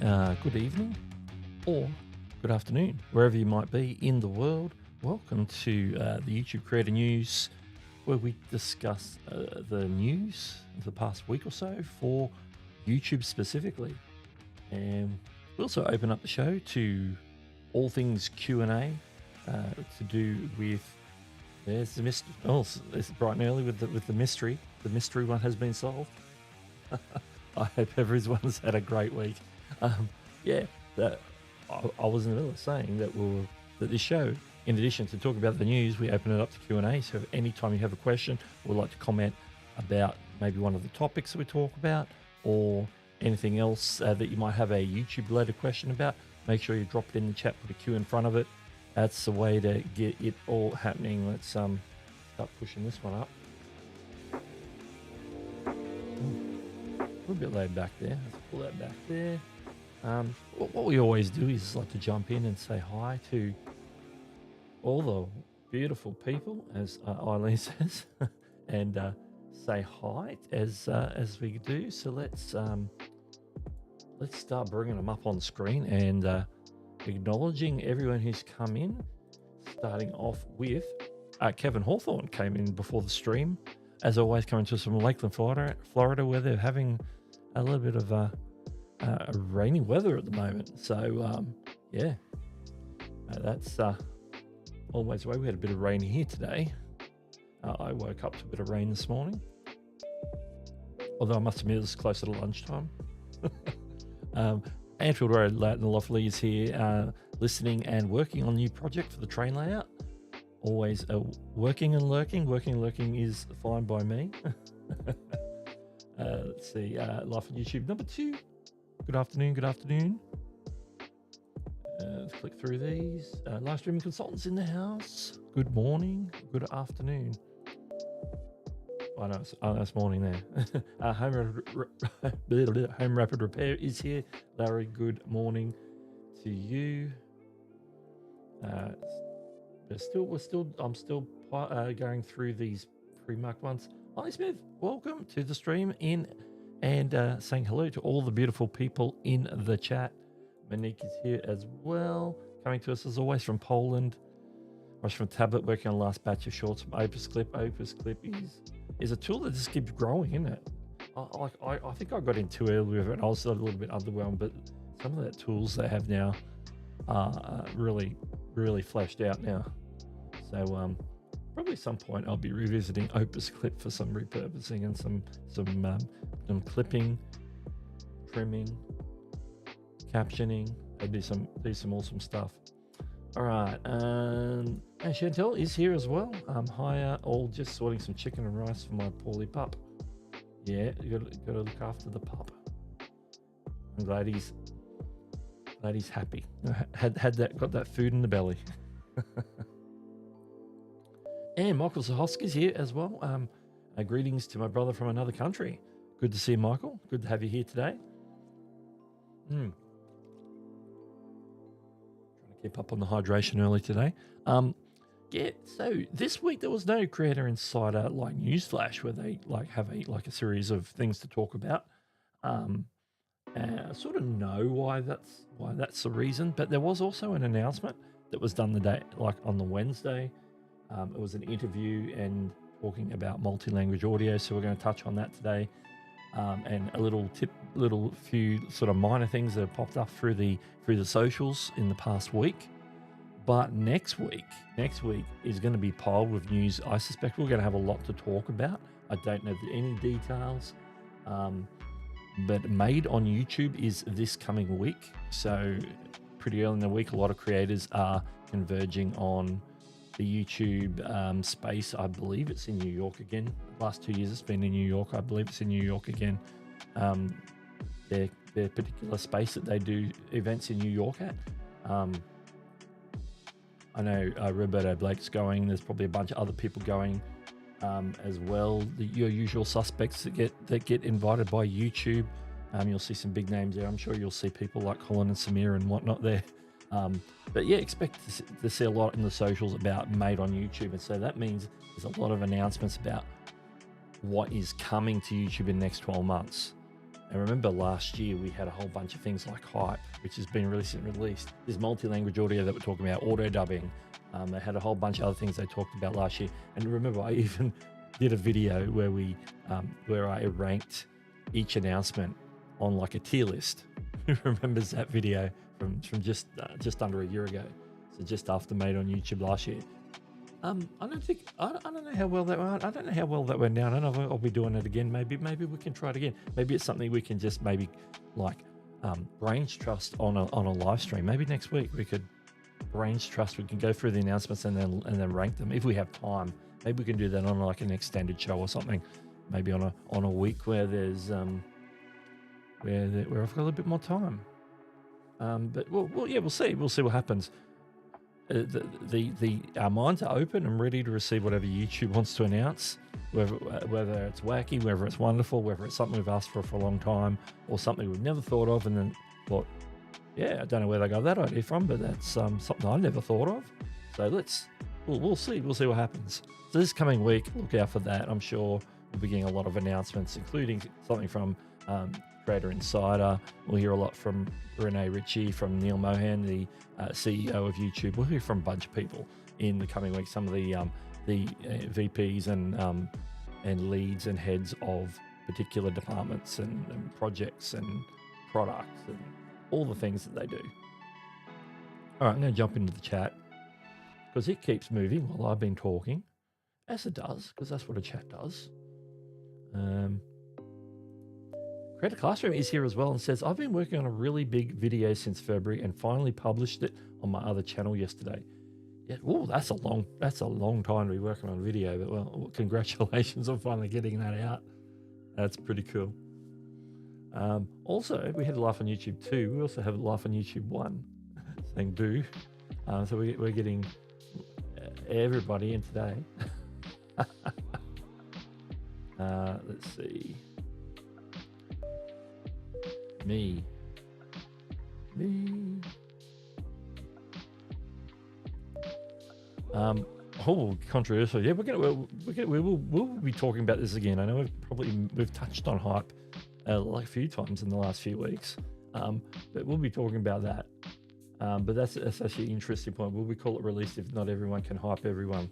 good evening, or good afternoon, wherever you might be in the world. Welcome to the YouTube Creator News, where we discuss the news of the past week or so for YouTube specifically. And we also open up the show to all things Q&A to do with, there's the mystery. Oh, it's bright and early with the mystery. The mystery one has been solved. I hope everyone's had a great week. I was in the middle of saying that that this show, in addition to talking about the news, we open it up to Q&A. So anytime you have a question or would like to comment about maybe one of the topics that we talk about, or anything else that you might have a YouTube-related question about, make sure you drop it in the chat, put a Q in front of it. That's the way to get it all happening. Let's start pushing this one up. A little bit laid back there. Let's pull that back there. What we always do is like to jump in and say hi to all the beautiful people, as Eileen says, and say hi as we do. So let's start bringing them up on screen and acknowledging everyone who's come in. Starting off with Kevin Hawthorne came in before the stream, as always, coming to us from Lakeland, Florida, where they're having a little bit of rainy weather at the moment. So that's always the way. We had a bit of rain here today. I woke up to a bit of rain this morning, although I must admit it was closer to lunchtime. Anfield Road, Latin Loftley is here, listening and working on a new project for the train layout. Always working and lurking. Working and lurking is fine by me. Let's see, live on YouTube number 2. Good afternoon. Let's click through these. Live streaming consultants in the house. Good morning, good afternoon. I know it's morning there. Home Rapid Repair is here. Larry, good morning to you. I'm still going through these pre-marked ones. Ollie Smith, welcome to the stream and saying hello to all the beautiful people in the chat. Monique is here as well, coming to us as always from Poland. Rush from tablet, working on the last batch of shorts from Opus Clip. Opus Clip is a tool that just keeps growing, isn't it? I think I got in too early with it. I was a little bit underwhelmed, but some of the tools they have now are really, really fleshed out now. So probably at some point I'll be revisiting Opus Clip for some repurposing and some clipping, trimming, captioning. They do some awesome stuff. All right, and Chantel is here as well. Hiya, all just sorting some chicken and rice for my poorly pup. Yeah, you got to look after the pup. I'm glad he's happy. Got that food in the belly. And Michael Zahoski's here as well. Greetings to my brother from another country. Good to see you, Michael. Good to have you here today. Trying to keep up on the hydration early today. So this week there was no Creator Insider like newsflash where they like have a series of things to talk about. I sort of know why that's the reason, but there was also an announcement that was done the day, like on the Wednesday. It was an interview and talking about multi-language audio, so we're going to touch on that today, and a little few sort of minor things that have popped up through the socials in the past week. But next week is going to be piled with news. I suspect we're going to have a lot to talk about. I don't know any details, but Made on YouTube is this coming week. So pretty early in the week, a lot of creators are converging on the YouTube space. I believe it's in New York again. The last 2 years it's been in New York. I believe it's in New York again. Their particular space that they do events in New York at. I know Roberto Blake's going. There's probably a bunch of other people going as well. Your usual suspects that get invited by YouTube. You'll see some big names there. I'm sure you'll see people like Colin and Samir and whatnot there. But yeah, expect to see a lot in the socials about Made on YouTube. And so that means there's a lot of announcements about what is coming to YouTube in the next 12 months. And remember last year we had a whole bunch of things like Hype, which has been released. This multi-language audio that we're talking about, auto dubbing. They had a whole bunch of other things they talked about last year. And remember, I even did a video where where I ranked each announcement on like a tier list. Who remembers that video from just under a year ago? So just after Made on YouTube last year. I don't know how well that went. I don't know how well that went down. I don't know if I'll be doing it again. Maybe we can try it again. Maybe it's something we can just maybe like brains trust on a live stream. Maybe next week we could brains trust. We can go through the announcements and then rank them if we have time. Maybe we can do that on like an extended show or something. Maybe on a week where there's where I've got a little bit more time. But we'll see. We'll see what happens. Our minds are open and ready to receive whatever YouTube wants to announce, whether it's wacky, whether it's wonderful, whether it's something we've asked for a long time, or something we've never thought of, and then thought, yeah, I don't know where they got that idea from, but that's something I never thought of. So we'll see what happens. So this coming week, look out for that. I'm sure we'll be getting a lot of announcements, including something from Creator Insider. We'll hear a lot from Renee Ritchie, from Neil Mohan, the CEO of YouTube. We'll hear from a bunch of people in the coming weeks. Some of the VPs and leads and heads of particular departments and projects and products and all the things that they do. All right, I'm going to jump into the chat because it keeps moving while I've been talking, as it does, because that's what a chat does. Creator Classroom is here as well and says, I've been working on a really big video since February and finally published it on my other channel yesterday. Yeah, that's a long time to be working on video, but well, congratulations on finally getting that out. That's pretty cool. Also, we had a laugh on YouTube 2. We also have a laugh on YouTube 1 saying do. So we're getting everybody in today. Let's see. Me. Controversial. Yeah, we'll be talking about this again. I know we've touched on Hype like a few times in the last few weeks, but we'll be talking about that. But that's actually an interesting point. Will we call it released if not everyone can hype everyone?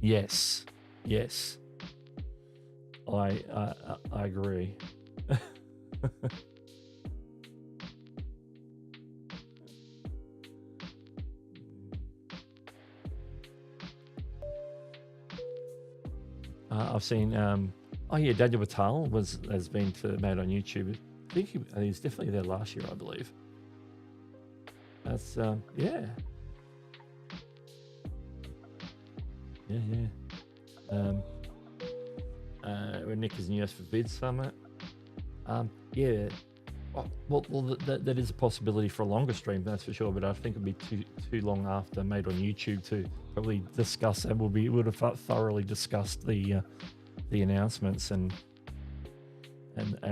Yes. I agree. I've seen, Daniel Batal has been made on YouTube. I think he was definitely there last year, I believe. That's, yeah. When Nick is in US for Vid Summit. Yeah. That is a possibility for a longer stream, that's for sure. But I think it'd be too long after Made on YouTube to probably discuss, and we would have thoroughly discussed the announcements and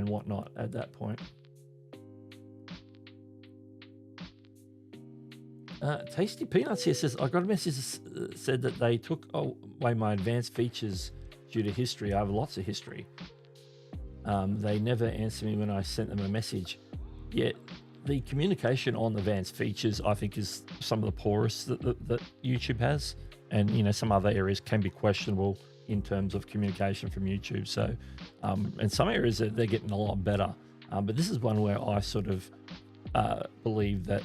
whatnot at that point. Tasty Peanuts here says, I got a message that said that they took away my advanced features due to history. I have lots of history. They never answer me when I sent them a message. Yet the communication on the advanced features, I think, is some of the poorest that YouTube has. And, some other areas can be questionable in terms of communication from YouTube. So in some areas they're getting a lot better. But this is one where I sort of believe that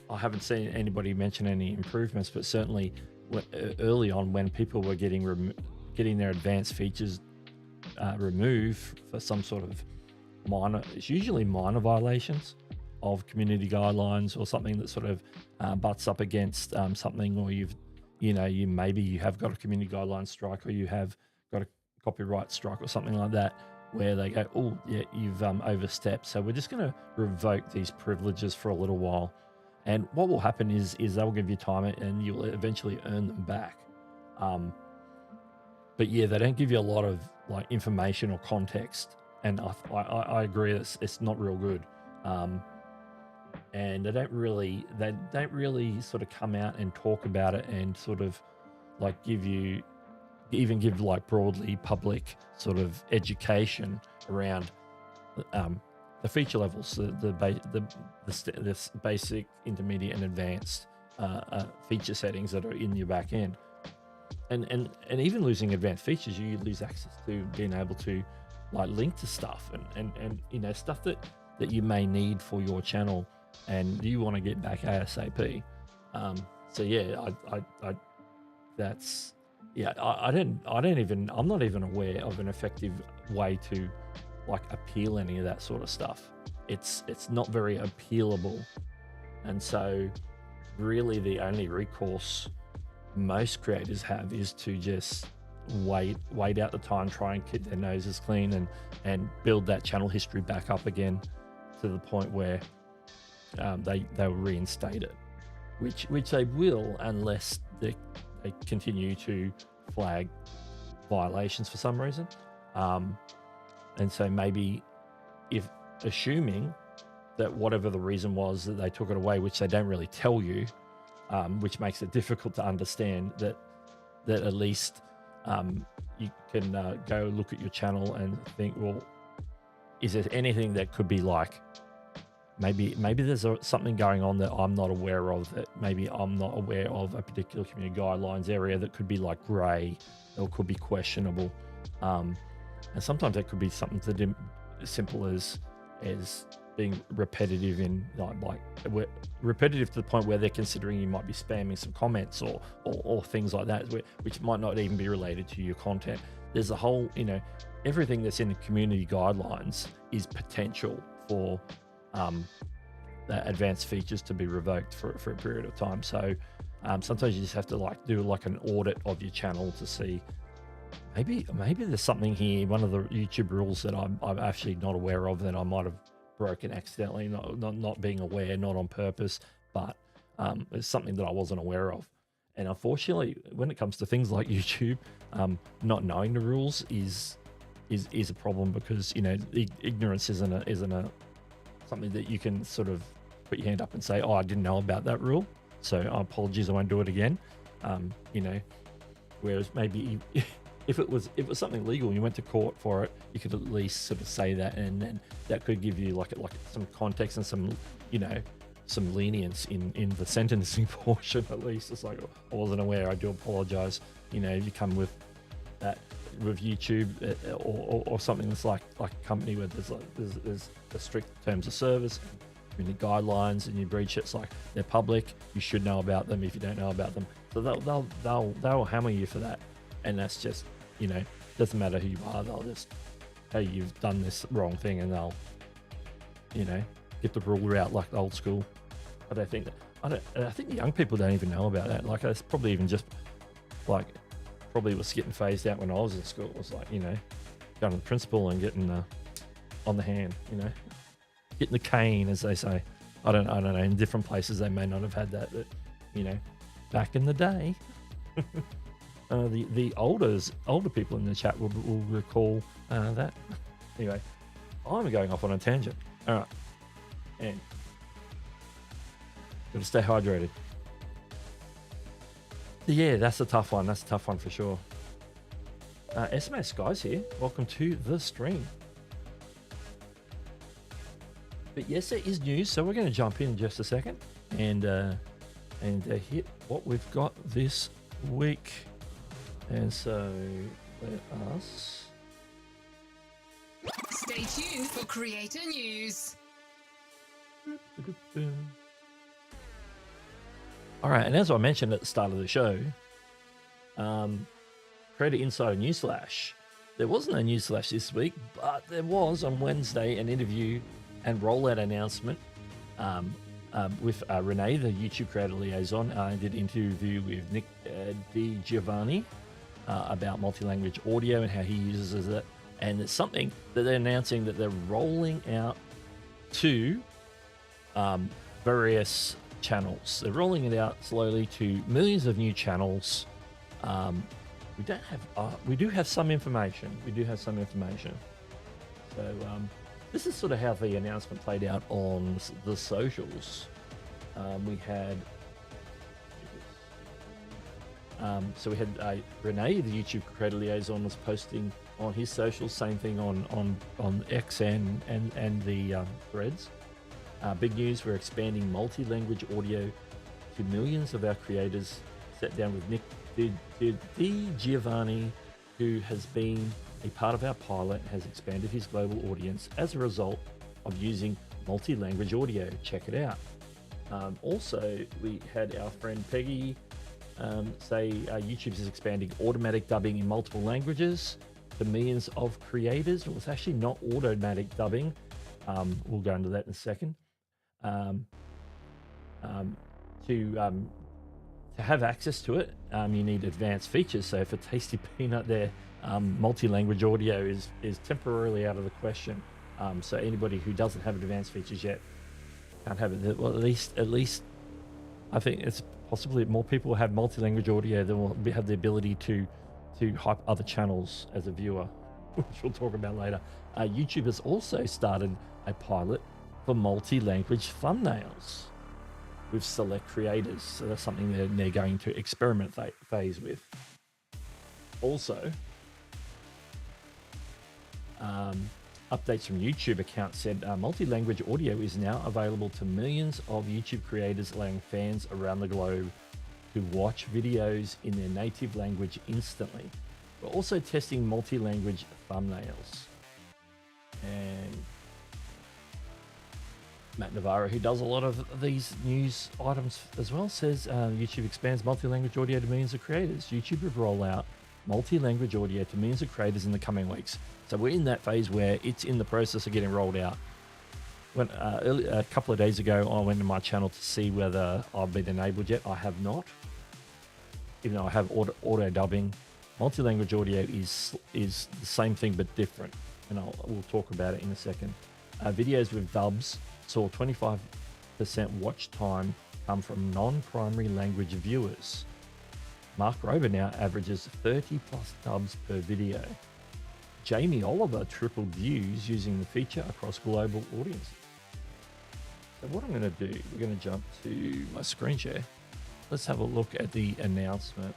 I haven't seen anybody mention any improvements, but certainly early on when people were getting their advanced features removed for some sort of it's usually minor violations of community guidelines or something that sort of butts up against something, or you have got a community guideline strike, or you have got a copyright strike or something like that, where they go, oh yeah, you've overstepped, so we're just going to revoke these privileges for a little while. And what will happen is they'll give you time and you'll eventually earn them back. But yeah, they don't give you a lot of like information or context, and I agree it's not real good. And they don't really sort of come out and talk about it and sort of like give like broadly public sort of education around the feature levels, the basic, intermediate, and advanced feature settings that are in your back end. And even losing advanced features, you lose access to being able to like link to stuff and you know, stuff that you may need for your channel and you want to get back ASAP. So yeah, I'm not even aware of an effective way to like appeal any of that sort of stuff. It's not very appealable, and so really the only recourse most creators have is to just wait out the time, try and keep their noses clean and build that channel history back up again to the point where they will reinstate it, which they will unless they continue to flag violations for some reason. And so maybe, if assuming that whatever the reason was that they took it away, which they don't really tell you, which makes it difficult to understand, that at least you can go look at your channel and think, well, is there anything that could be like, maybe there's something going on that I'm not aware of, that maybe I'm not aware of a particular community guidelines area that could be like gray or could be questionable. And sometimes that could be something as simple as being repetitive in like repetitive to the point where they're considering you might be spamming some comments or things like that, which might not even be related to your content. There's a whole, you know, everything that's in the community guidelines is potential for advanced features to be revoked for a period of time. So sometimes you just have to like do like an audit of your channel to see maybe there's something here, one of the YouTube rules that I'm actually not aware of, that I might have broken accidentally, not being aware, not on purpose, but it's something that I wasn't aware of. And unfortunately, when it comes to things like YouTube, not knowing the rules is a problem, because, you know, ignorance isn't a something that you can sort of put your hand up and say, oh, I didn't know about that rule, so apologies, I won't do it again. You know, whereas maybe if it was something legal and you went to court for it, you could at least sort of say that, and then that could give you like some context and some, you know, some lenience in the sentencing portion. At least it's like, I wasn't aware, I do apologize. You know, you come with that with YouTube or something that's like a company where there's a strict terms of service, community guidelines, and you breach it. It's like, they're public, you should know about them if you don't know about them. So they'll hammer you for that, and that's just, you know, doesn't matter who you are, they'll just, hey, you've done this wrong thing, and they'll, you know, get the ruler out like the old school. I think the young people don't even know about that. Like, it's probably even just like, probably was getting phased out when I was in school. It was like, you know, going to the principal and getting on the hand, you know, getting the cane, as they say. I don't know. In different places they may not have had that, but, you know, back in the day. The older people in the chat will recall that. Anyway, I'm going off on a tangent. All right, and got to stay hydrated. Yeah, that's a tough one. That's a tough one for sure. SMS guys here, welcome to the stream. But yes, there is news, so we're going to jump in just a second and hit what we've got this week. And so let us stay tuned for creator news. All right, and as I mentioned at the start of the show, Creator Insider Newsflash. There wasn't a newsflash this week, but there was on Wednesday an interview and rollout announcement with Renee, the YouTube creator liaison. I did an interview with Nick Di Giovanni about multi-language audio and how he uses it. And it's something that they're announcing that they're rolling out to various channels. They're rolling it out slowly to millions of new channels. We do have some information. So this is sort of how the announcement played out on the socials. We had Renee, the YouTube creator liaison, was posting on his socials. Same thing on X and the threads. Big news: we're expanding multi-language audio to millions of our creators. Sat down with Nick Di Giovanni, who has been a part of our pilot, has expanded his global audience as a result of using multi-language audio. Check it out. Also, we had our friend Peggy say YouTube is expanding automatic dubbing in multiple languages to millions of creators. Well, it's actually not automatic dubbing. We'll go into that in a second. To have access to it, you need advanced features. So for Tasty Peanut there, multi-language audio is temporarily out of the question. So anybody who doesn't have advanced features yet can't have it. Well, at least I think it's possibly more people will have multi-language audio than will have the ability to hype other channels as a viewer, which we'll talk about later. YouTube has also started a pilot for multi-language thumbnails with select creators. So that's something that they're going to experiment phase with. Also, updates from YouTube account said multi-language audio is now available to millions of YouTube creators, allowing fans around the globe to watch videos in their native language instantly. We're also testing multi-language thumbnails. And Matt Navarro, who does a lot of these news items as well, says YouTube expands multi-language audio to millions of creators. YouTube will roll out multi-language audio to millions of creators in the coming weeks. So we're in that phase where it's in the process of getting rolled out. When a couple of days ago, I went to my channel to see whether I've been enabled yet. I have not. Even though I have auto dubbing, multi-language audio is the same thing but different, and we'll talk about it in a second. Videos with dubs saw 25% watch time come from non-primary language viewers. Mark Rober now averages 30 plus dubs per video. Jamie Oliver tripled views using the feature across global audiences. So what I'm going to do, we're going to jump to my screen share. Let's have a look at the announcement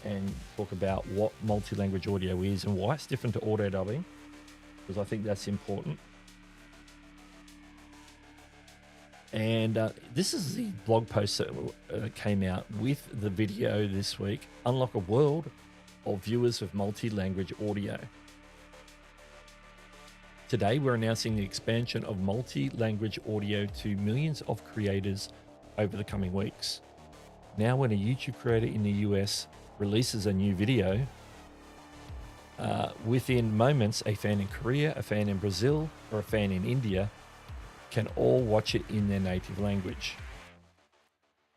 and talk about what multi-language audio is and why it's different to auto dubbing, because I think that's important. And this is the blog post that came out with the video this week. Unlock a world of viewers with multi-language audio. Today, we're announcing the expansion of multi-language audio to millions of creators over the coming weeks. Now, when a YouTube creator in the US releases a new video, within moments, a fan in Korea, a fan in Brazil, or a fan in India can all watch it in their native language.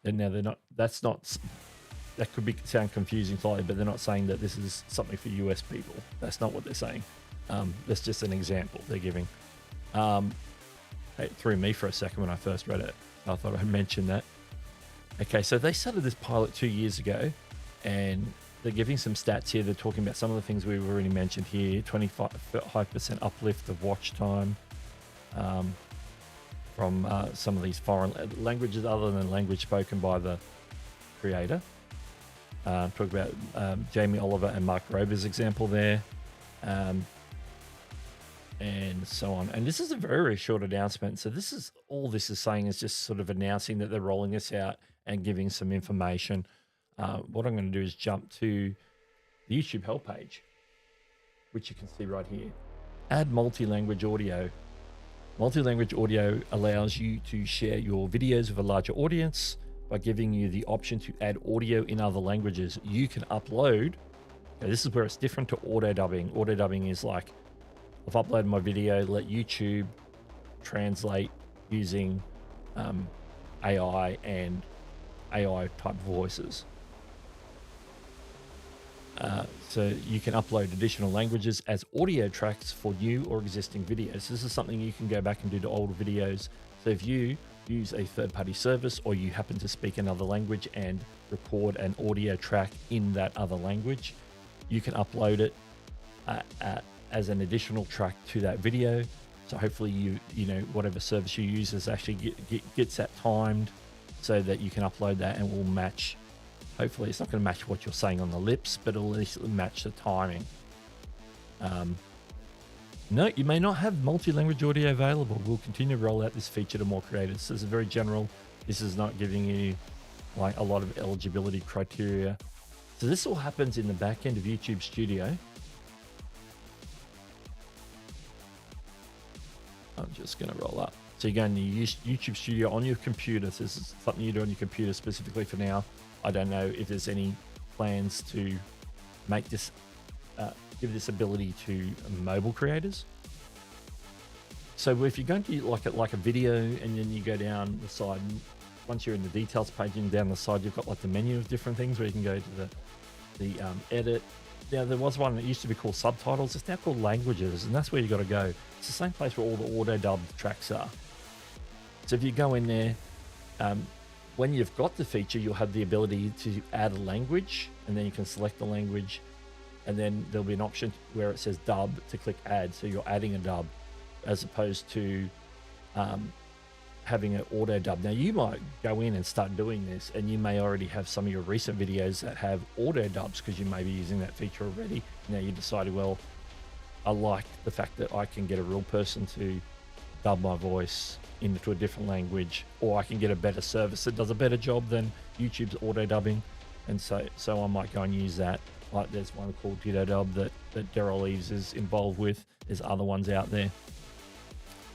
And now that could sound confusing slightly, but they're not saying that this is something for US people. That's not what they're saying. That's just an example they're giving. It threw me for a second when I first read it. I thought I'd mention that. Okay, so they started this pilot 2 years ago, and they're giving some stats here. They're talking about some of the things we've already mentioned here. 25% uplift of watch time from some of these foreign languages other than language spoken by the creator. Talk about Jamie Oliver and Mark Rober's example there, and so on. And this is a very, very short announcement. So this is saying is just sort of announcing that they're rolling this out and giving some information. What I'm going to do is jump to the YouTube help page, which you can see right here. Add multi-language audio. Multi-language audio allows you to share your videos with a larger audience by giving you the option to add audio in other languages. You can upload. Okay, this is where it's different to auto dubbing. Auto dubbing is like, I've uploaded my video, let YouTube translate using AI and AI type voices. So you can upload additional languages as audio tracks for new or existing videos. This is something you can go back and do to older videos. So if you use a third-party service or you happen to speak another language and record an audio track in that other language, you can upload it as an additional track to that video. So hopefully you know whatever service you use is actually gets that timed so that you can upload that and will match. Hopefully it's not going to match what you're saying on the lips, but it'll at least match the timing. Note, you may not have multi-language audio available. We'll continue to roll out this feature to more creators. This is very general. This is not giving you like a lot of eligibility criteria. So this all happens in the back end of YouTube Studio. I'm just going to roll up. So you're going to use YouTube Studio on your computer. So this is something you do on your computer specifically for now. I don't know if there's any plans to make this, give this ability to mobile creators. So if you're going to like a video and then you go down the side, and once you're in the details page and down the side, you've got like the menu of different things where you can go to the edit. Now there was one that used to be called subtitles. It's now called languages, and that's where you got to go. It's the same place where all the auto dub tracks are. So if you go in there, when you've got the feature, you'll have the ability to add a language, and then you can select the language, and then there'll be an option where it says dub to click add. So you're adding a dub as opposed to having an auto dub. Now you might go in and start doing this, and you may already have some of your recent videos that have auto dubs because you may be using that feature already. Now you decided, well, I like the fact that I can get a real person to dub my voice into a different language, or I can get a better service that does a better job than YouTube's auto dubbing, and so I might go and use that. Like there's one called Ditto Dub that Daryl Eves is involved with. There's other ones out there.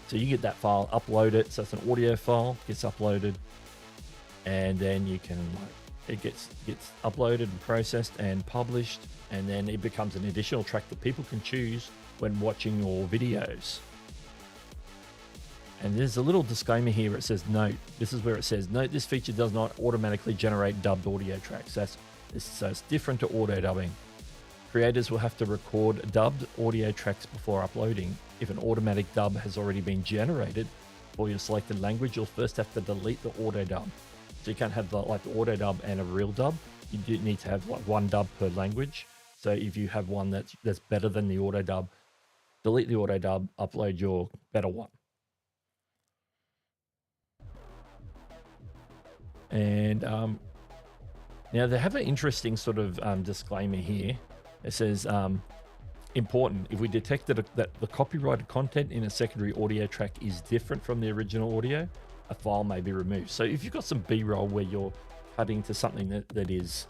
So you get that file, upload it. So it's an audio file, gets uploaded, and then you can it gets uploaded and processed and published, and then it becomes an additional track that people can choose when watching your videos. And there's a little disclaimer here. It says note. This is where it says note. This feature does not automatically generate dubbed audio tracks. So it's different to auto dubbing. Creators will have to record dubbed audio tracks before uploading. If an automatic dub has already been generated for your selected language, you'll first have to delete the auto dub. So you can't have the auto dub and a real dub. You do need to have like one dub per language. So if you have one that's better than the auto dub, delete the auto dub, upload your better one. And now they have an interesting sort of disclaimer here. It says, important, if we detected that the copyrighted content in a secondary audio track is different from the original audio, a file may be removed. So if you've got some B-roll where you're cutting to something that is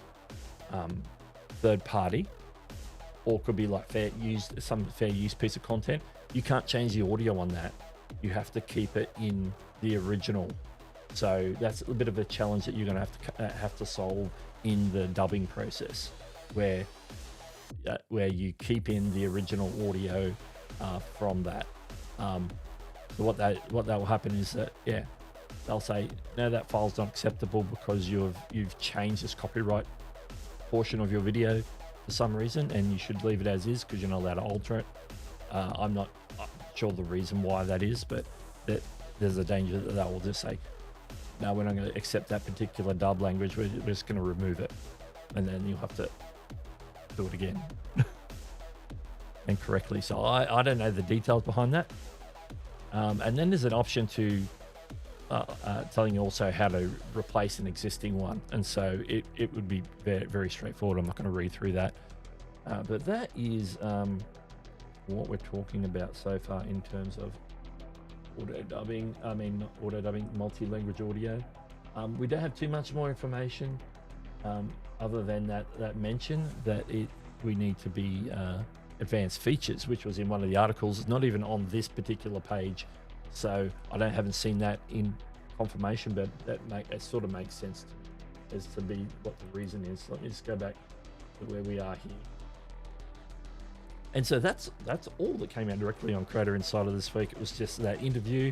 third party, or could be like some fair use piece of content, you can't change the audio on that. You have to keep it in the original. So that's a bit of a challenge that you're going to have to solve in the dubbing process, where you keep in the original audio from that. So what that will happen is that they'll say no, that file's not acceptable because you've changed this copyright portion of your video for some reason, and you should leave it as is because you're not allowed to alter it. I'm not sure the reason why that is, but there's a danger that will just say, no, we're not going to accept that particular dub language. We're just going to remove it, and then you'll have to do it again and correctly. So I don't know the details behind that. And then there's an option to telling you also how to replace an existing one, and so it would be very, very straightforward. I'm not going to read through that, but that is what we're talking about so far in terms of auto dubbing. Not auto dubbing, multi-language audio. We don't have too much more information other than that mention that we need to be advanced features, which was in one of the articles. It's not even on this particular page, so haven't seen that in confirmation, but it sort of makes sense to me as to be what the reason is. Let me just go back to where we are here. And so that's all that came out directly on Creator Insider this week. It was just that interview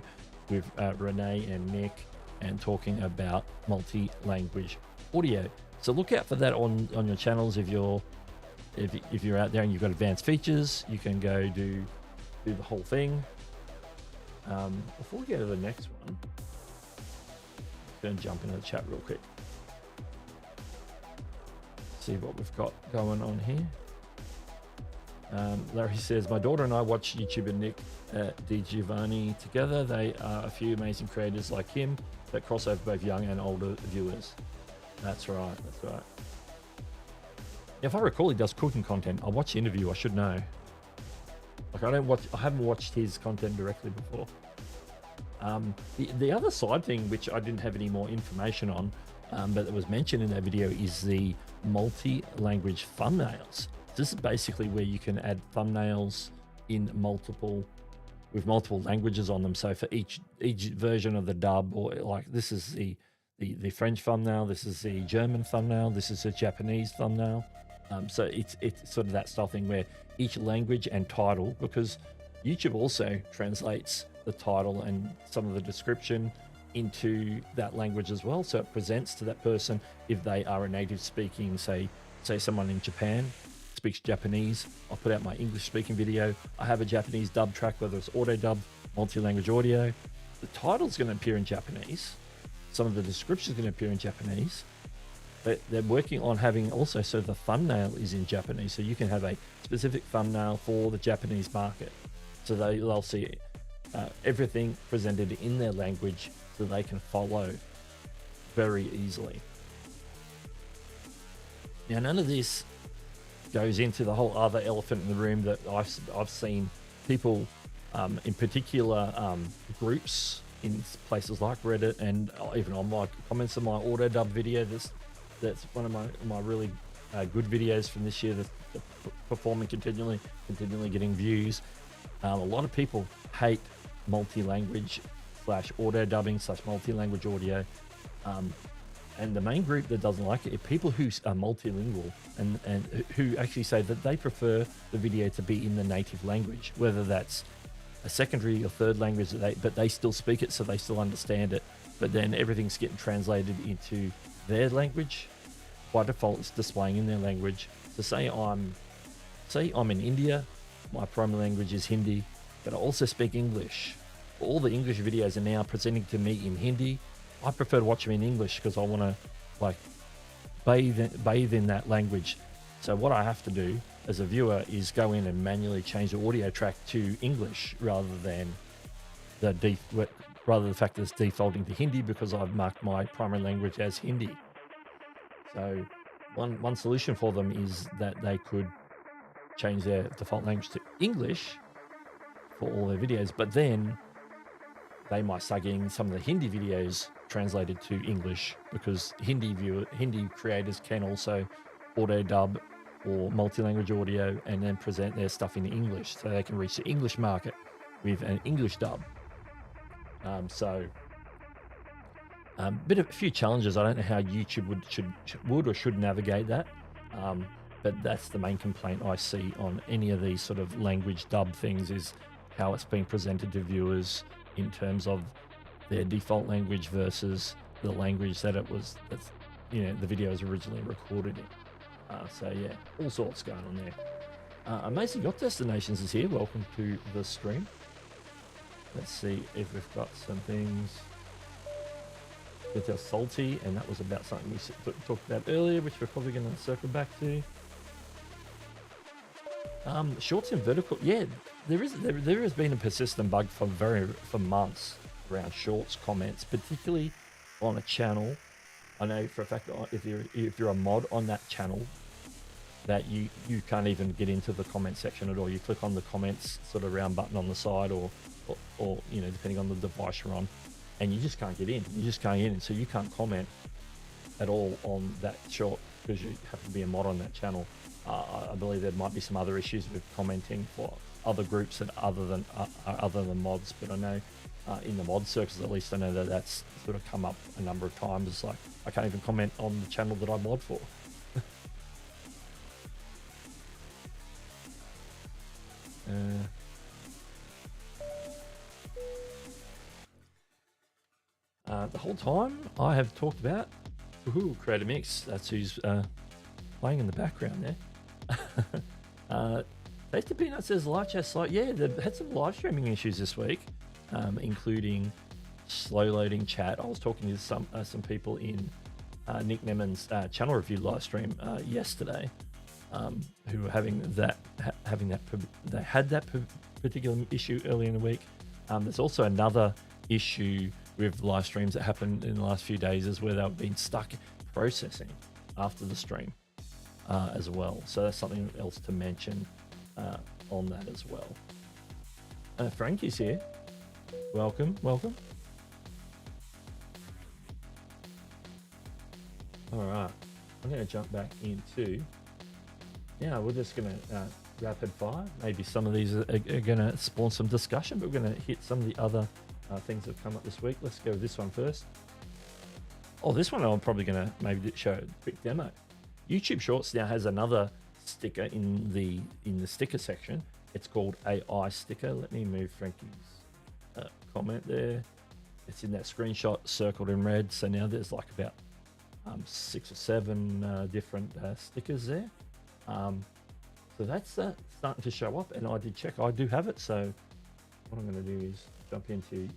with Renee and Nick, and talking about multi-language audio. So look out for that on your channels. If you're out there and you've got advanced features, you can go do the whole thing. Before we go to the next one, I'm going to jump into the chat real quick. See what we've got going on here. Larry says, my daughter and I watch YouTuber Nick DiGiovanni together. They are a few amazing creators like him that cross over both young and older viewers. That's right. If I recall, he does cooking content. I'll watch the interview. I should know. Like I haven't watched his content directly before. The other side thing, which I didn't have any more information on, but it was mentioned in that video, is the multi-language thumbnails. This is basically where you can add thumbnails in multiple languages on them. So for each version of the dub, or like this is the French thumbnail, this is the German thumbnail, this is a Japanese thumbnail. So it's sort of that style thing where each language and title, because YouTube also translates the title and some of the description into that language as well. So it presents to that person, if they are a native speaking, say someone in Japan speaks Japanese, I'll put out my English speaking video. I have a Japanese dub track, whether it's auto dub, multi-language audio. The title's going to appear in Japanese. Some of the description is going to appear in Japanese. They're working on having also, so the thumbnail is in Japanese, so you can have a specific thumbnail for the Japanese market. So they'll see everything presented in their language so they can follow very easily. Now, none of this goes into the whole other elephant in the room that I've seen people, in particular groups in places like Reddit, and even on my comments on my auto dub video. That's one of my really good videos from this year, that's performing continually getting views. A lot of people hate multi-language / auto dubbing / multi-language audio, and the main group that doesn't like it are people who are multilingual and who actually say that they prefer the video to be in the native language, whether that's a secondary or third language but they still speak it, so they still understand it, but then everything's getting translated into their language. By default, it's displaying in their language. So say I'm in India, my primary language is Hindi, but I also speak English. All the English videos are now presenting to me in Hindi. I prefer to watch them in English because I want to like bathe in that language. So what I have to do as a viewer is go in and manually change the audio track to English rather than the fact that it's defaulting to Hindi, because I've marked my primary language as Hindi. So one solution for them is that they could change their default language to English for all their videos, but then they might start getting some of the Hindi videos translated to English, because Hindi creators can also auto dub or multi-language audio and then present their stuff in English, so they can reach the English market with an English dub. A few challenges. I don't know how YouTube would or should navigate that, but that's the main complaint I see on any of these sort of language dub things, is how it's being presented to viewers in terms of their default language versus the language that the video was originally recorded in. So yeah, all sorts going on there. Amazing Yacht Destinations is here. Welcome to the stream. Let's see if we've got some things. They're salty, and that was about something we talked about earlier, which we're probably going to circle back to. Shorts in vertical, yeah, there has been a persistent bug for months around shorts comments, particularly on a channel. I know for a fact that if you're a mod on that channel, that you can't even get into the comment section at all. You click on the comments sort of round button on the side, or depending on the device you're on, and you just can't get in. You just can't get in, so you can't comment at all on that short because you have to be a mod on that channel. I believe there might be some other issues with commenting for other groups that other than mods, but I know in the mod circles, at least I know that that's sort of come up a number of times. It's like, I can't even comment on the channel that I mod for. The whole time I have talked about Creator Mix. That's who's playing in the background there. Tasty Peanut says live chat slide. Yeah, they've had some live streaming issues this week, including slow loading chat. I was talking to some people in Nick Nemman's channel review live stream yesterday, who were having that they had that particular issue earlier in the week. There's also another issue with live streams that happened in the last few days, is where they've been stuck processing after the stream as well. So that's something else to mention on that as well. Frankie's here. Welcome, welcome. All right, I'm going to jump back into. Yeah, we're just going to rapid fire. Maybe some of these are going to spawn some discussion, but we're going to hit some of the other things that have come up this week. Let's go with this one first. Oh, this one I'm probably going to maybe show a quick demo. YouTube Shorts now has another sticker in the sticker section. It's called AI sticker. Let me move Frankie's comment there. It's in that screenshot circled in red. So now there's like about 6 or 7 different stickers there. So that's starting to show up, and I did check. I do have it. So what I'm going to do is jump into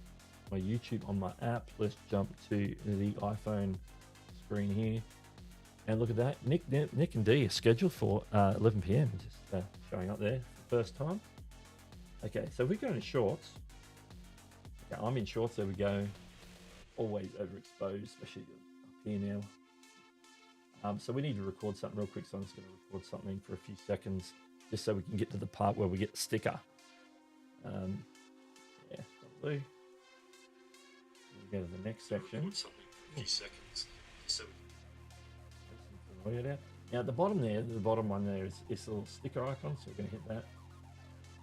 my YouTube on my app. Let's jump to the iPhone screen here, and look at that. Nick and D are scheduled for 11 p.m. Just showing up there for the first time. Okay, so we go into Shorts. Okay, I'm in Shorts. There we go. Always overexposed, especially up here now. So we need to record something real quick. So I'm just going to record something for a few seconds, just so we can get to the part where we get the sticker. Yeah, lovely. We go to the next section. Now at the bottom there, the bottom one there is this little sticker icon. So we're going to hit that,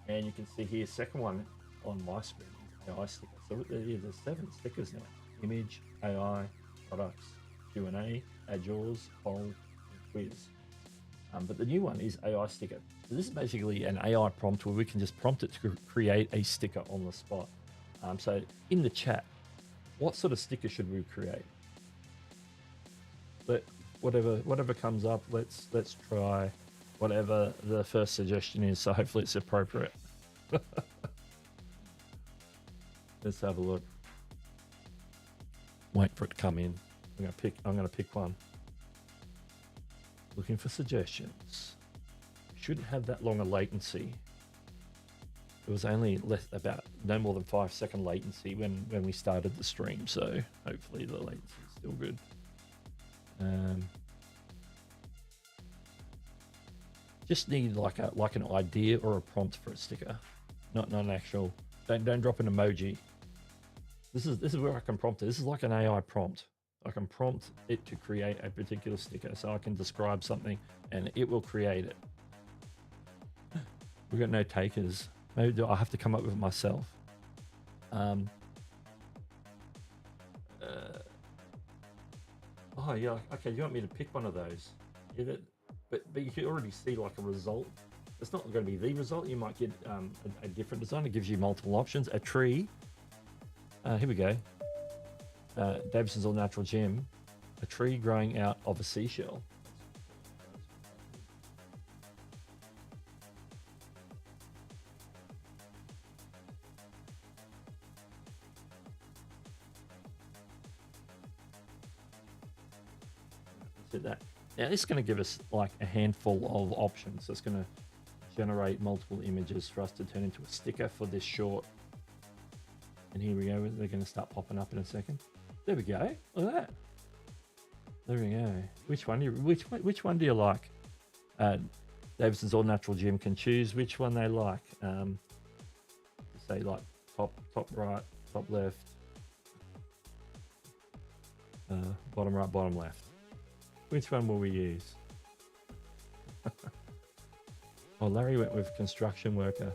and you can see here, second one on my screen is AI sticker. So there's 7 stickers now: image, AI, products, Q&A, add yours, poll, and quiz. But the new one is AI sticker. So this is basically an AI prompt where we can just prompt it to create a sticker on the spot. So in the chat, what sort of sticker should we create? But whatever comes up, let's try whatever the first suggestion is. So hopefully it's appropriate. Let's have a look. Wait for it to come in. I'm gonna pick one. Looking for suggestions. Shouldn't have that long a latency. It was only about no more than 5-second latency when we started the stream, so hopefully the latency is still good. Just need like an idea or a prompt for a sticker, not an actual. Don't drop an emoji. This is where I can prompt it. This is like an AI prompt. I can prompt it to create a particular sticker, so I can describe something and it will create it. We've got no takers. Maybe do I have to come up with it myself? Oh yeah, okay. You want me to pick one of those? Yeah, but you can already see like a result. It's not going to be the result. You might get a different design. It gives you multiple options. A tree. Here we go. Davidson's All Natural Gym. A tree growing out of a seashell. Did that. Now this is going to give us like a handful of options. So it's going to generate multiple images for us to turn into a sticker for this short. And here we go. They're going to start popping up in a second. There we go. Look at that. There we go. Which one do you like? Davidson's All Natural Gym can choose which one they like. Say like top right, top left, bottom right, bottom left. Which one will we use? Oh, Larry went with construction worker.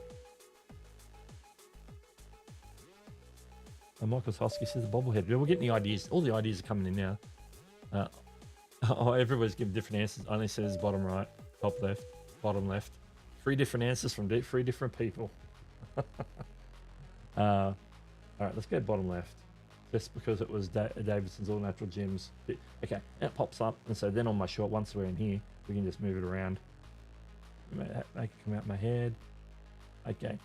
And Michael Hosky says the bobblehead. We're getting the ideas. All the ideas are coming in now. Everybody's giving different answers. Only says bottom right, top left, bottom left. 3 different answers from 3 different people. All right, let's go bottom left. Just because it was Davidson's All Natural Gyms. Okay, that pops up. And so then on my short, once we're in here, we can just move it around. Make it come out my head. Okay.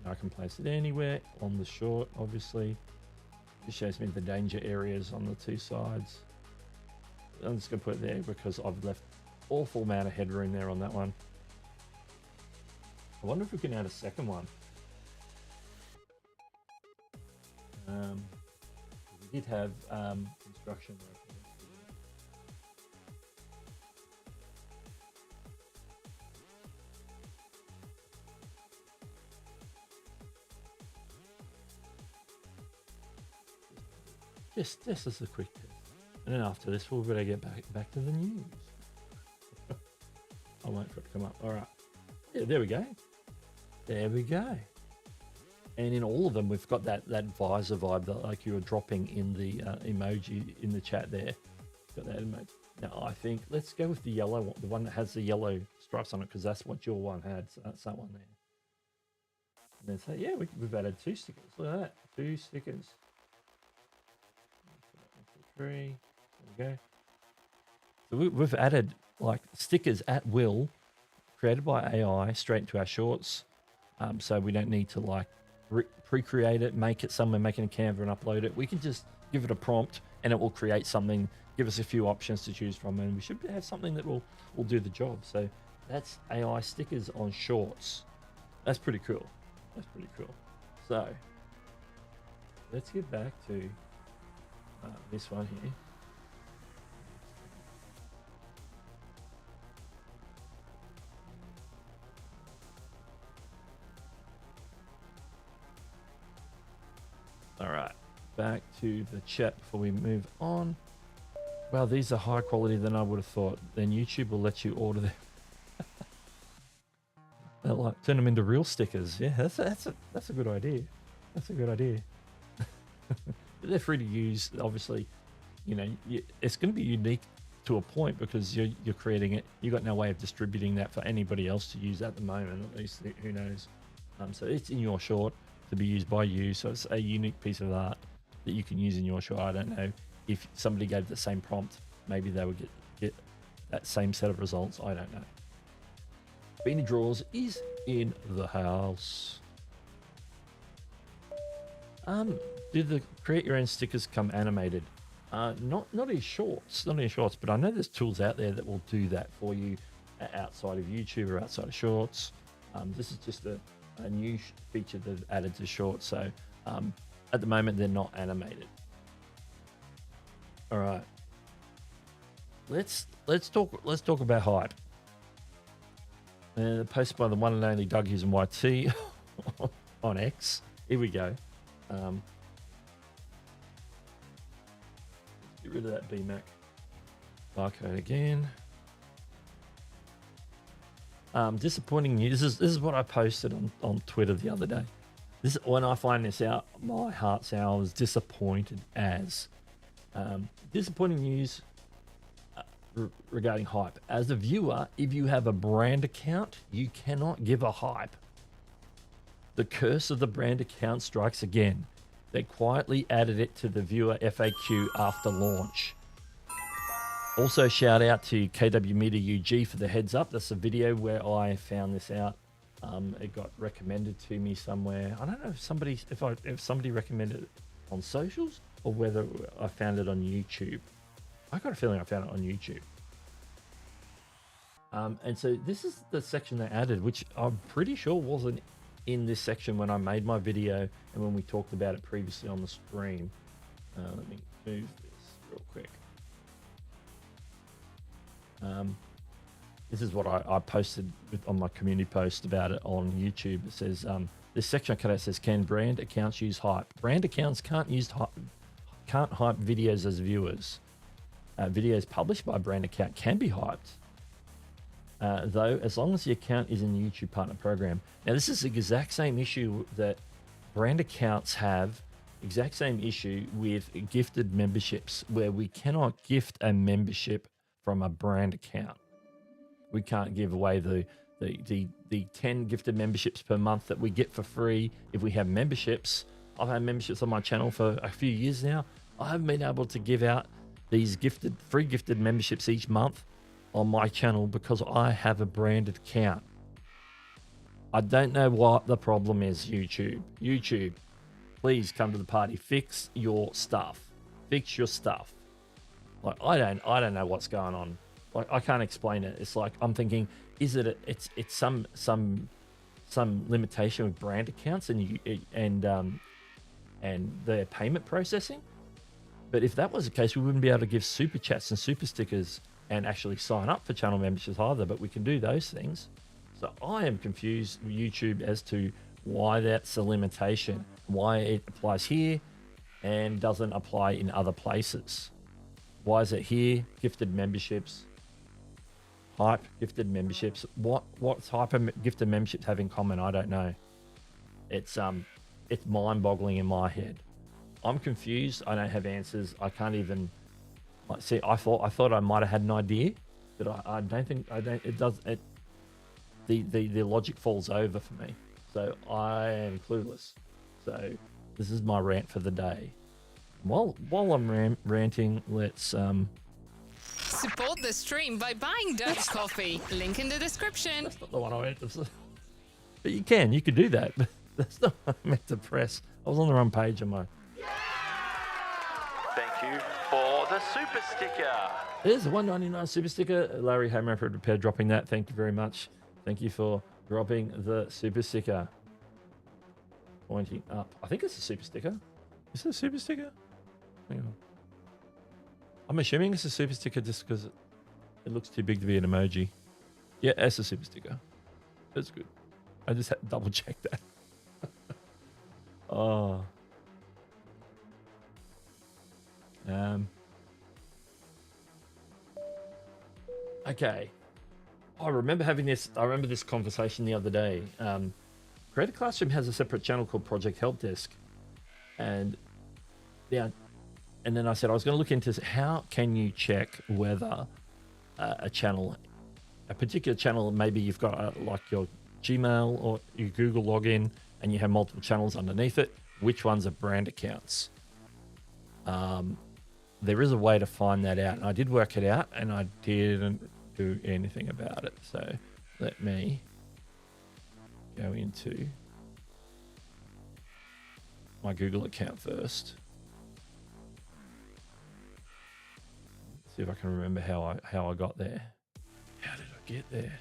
I can place it anywhere on the short, obviously. It shows me the danger areas on the 2 sides. I'm just going to put it there because I've left awful amount of headroom there on that one. I wonder if we can add a second one. We did have construction work. Just as a quick test. And then after this, we're going to get back to the news. I'll wait for it to come up. All right. Yeah, there we go. There we go. And in all of them, we've got that visor vibe that like you were dropping in the emoji in the chat there. Got that emoji. Now, I think let's go with the yellow one, the one that has the yellow stripes on it, because that's what your one had. So that's that one there. And then say, yeah, we've added 2 stickers. Look at that. 2 stickers. 3. There we go. So we've added like stickers at will, created by AI, straight into our shorts. So we don't need to like pre-create it, make it somewhere, make it in Canva and upload it. We can just give it a prompt and it will create something, give us a few options to choose from, and we should have something that will do the job. So that's AI stickers on shorts. That's pretty cool. That's pretty cool. So let's get back to this one here. All right, back to the chat before we move on. Well, these are higher quality than I would have thought. Then YouTube will let you order them. They'll like turn them into real stickers. Yeah, that's a good idea. That's a good idea. They're free to use. Obviously, you know, it's going to be unique to a point because you're creating it. You've got no way of distributing that for anybody else to use at the moment. At least, who knows? So it's in your short to be used by you. So it's a unique piece of art that you can use in your short. I don't know if somebody gave the same prompt, maybe they would get that same set of results. I don't know. Beanie Draws is in the house. Do the create your own stickers come animated? Not in shorts, but I know there's tools out there that will do that for you outside of YouTube or outside of shorts. This is just a new feature that added to shorts. So at the moment they're not animated. All right. Let's talk about hype. Posted by the one and only Doug Hewson YT on X. Here we go. Get rid of that BMAC barcode again. Disappointing news. This is what I posted on Twitter the other day. When I find this out, my heart sounds disappointed as. Disappointing news regarding hype. As a viewer, if you have a brand account, you cannot give a hype. The curse of the brand account strikes again. They quietly added it to the viewer FAQ after launch. Also, shout out to KW Media UG for the heads up. That's a video where I found this out. It got recommended to me somewhere. I don't know if somebody recommended it on socials or whether I found it on YouTube. I got a feeling I found it on YouTube. And so this is the section they added, which I'm pretty sure wasn't in this section when I made my video and when we talked about it previously on the stream. Let me move this real quick. This is what I posted on my community post about it on YouTube. It says, this section I cut out says, can brand accounts use hype? Brand accounts can't hype videos as viewers. Videos published by a brand account can be hyped. Though, as long as the account is in the YouTube Partner Program. Now, this is the exact same issue that brand accounts have, exact same issue with gifted memberships, where we cannot gift a membership from a brand account. We can't give away the 10 gifted memberships per month that we get for free if we have memberships. I've had memberships on my channel for a few years now. I haven't been able to give out these free gifted memberships each month on my channel because I have a branded account. I don't know what the problem is, YouTube. YouTube, please come to the party. Fix your stuff. Fix your stuff. Like I don't know what's going on. Like I can't explain it. It's like I'm thinking, is it it's some limitation with brand accounts and their payment processing? But if that was the case, we wouldn't be able to give super chats and super stickers and actually sign up for channel memberships either, but we can do those things. So I am confused with YouTube as to why that's a limitation, why it applies here and doesn't apply in other places. Why is it here? Gifted memberships. Hype, gifted memberships. What's hype and gifted memberships have in common? I don't know. It's mind-boggling in my head. I'm confused. I don't have answers. I can't even see. I thought I might have had an idea, but I don't think I don't. It does. It the logic falls over for me. So I am clueless. So this is my rant for the day. While I'm ranting, let's Support the stream by buying Doug's coffee. Link in the description. That's not the one I meant to say. But you can do that. But that's not what I meant to press. I was on the wrong page on my. Thank you for the super sticker. There's a 199 super sticker. Larry Hammer for repair dropping that. Thank you very much. Thank you for dropping the super sticker. Pointing up. I think it's a super sticker. Is it a super sticker? Hang on. I'm assuming it's a super sticker just because it looks too big to be an emoji. Yeah, it's a super sticker. That's good. I just had to double check that. Oh. Okay. I remember having this. I remember this conversation the other day. Creative Classroom has a separate channel called Project Help Desk, and yeah, and then I said I was going to look into how can you check whether a channel, a particular channel, maybe you've got like your Gmail or your Google login, and you have multiple channels underneath it. Which ones are brand accounts? There is a way to find that out, and I did work it out, and I didn't do anything about it. So let me go into my Google account first. See if I can remember how I got there. How did I get there?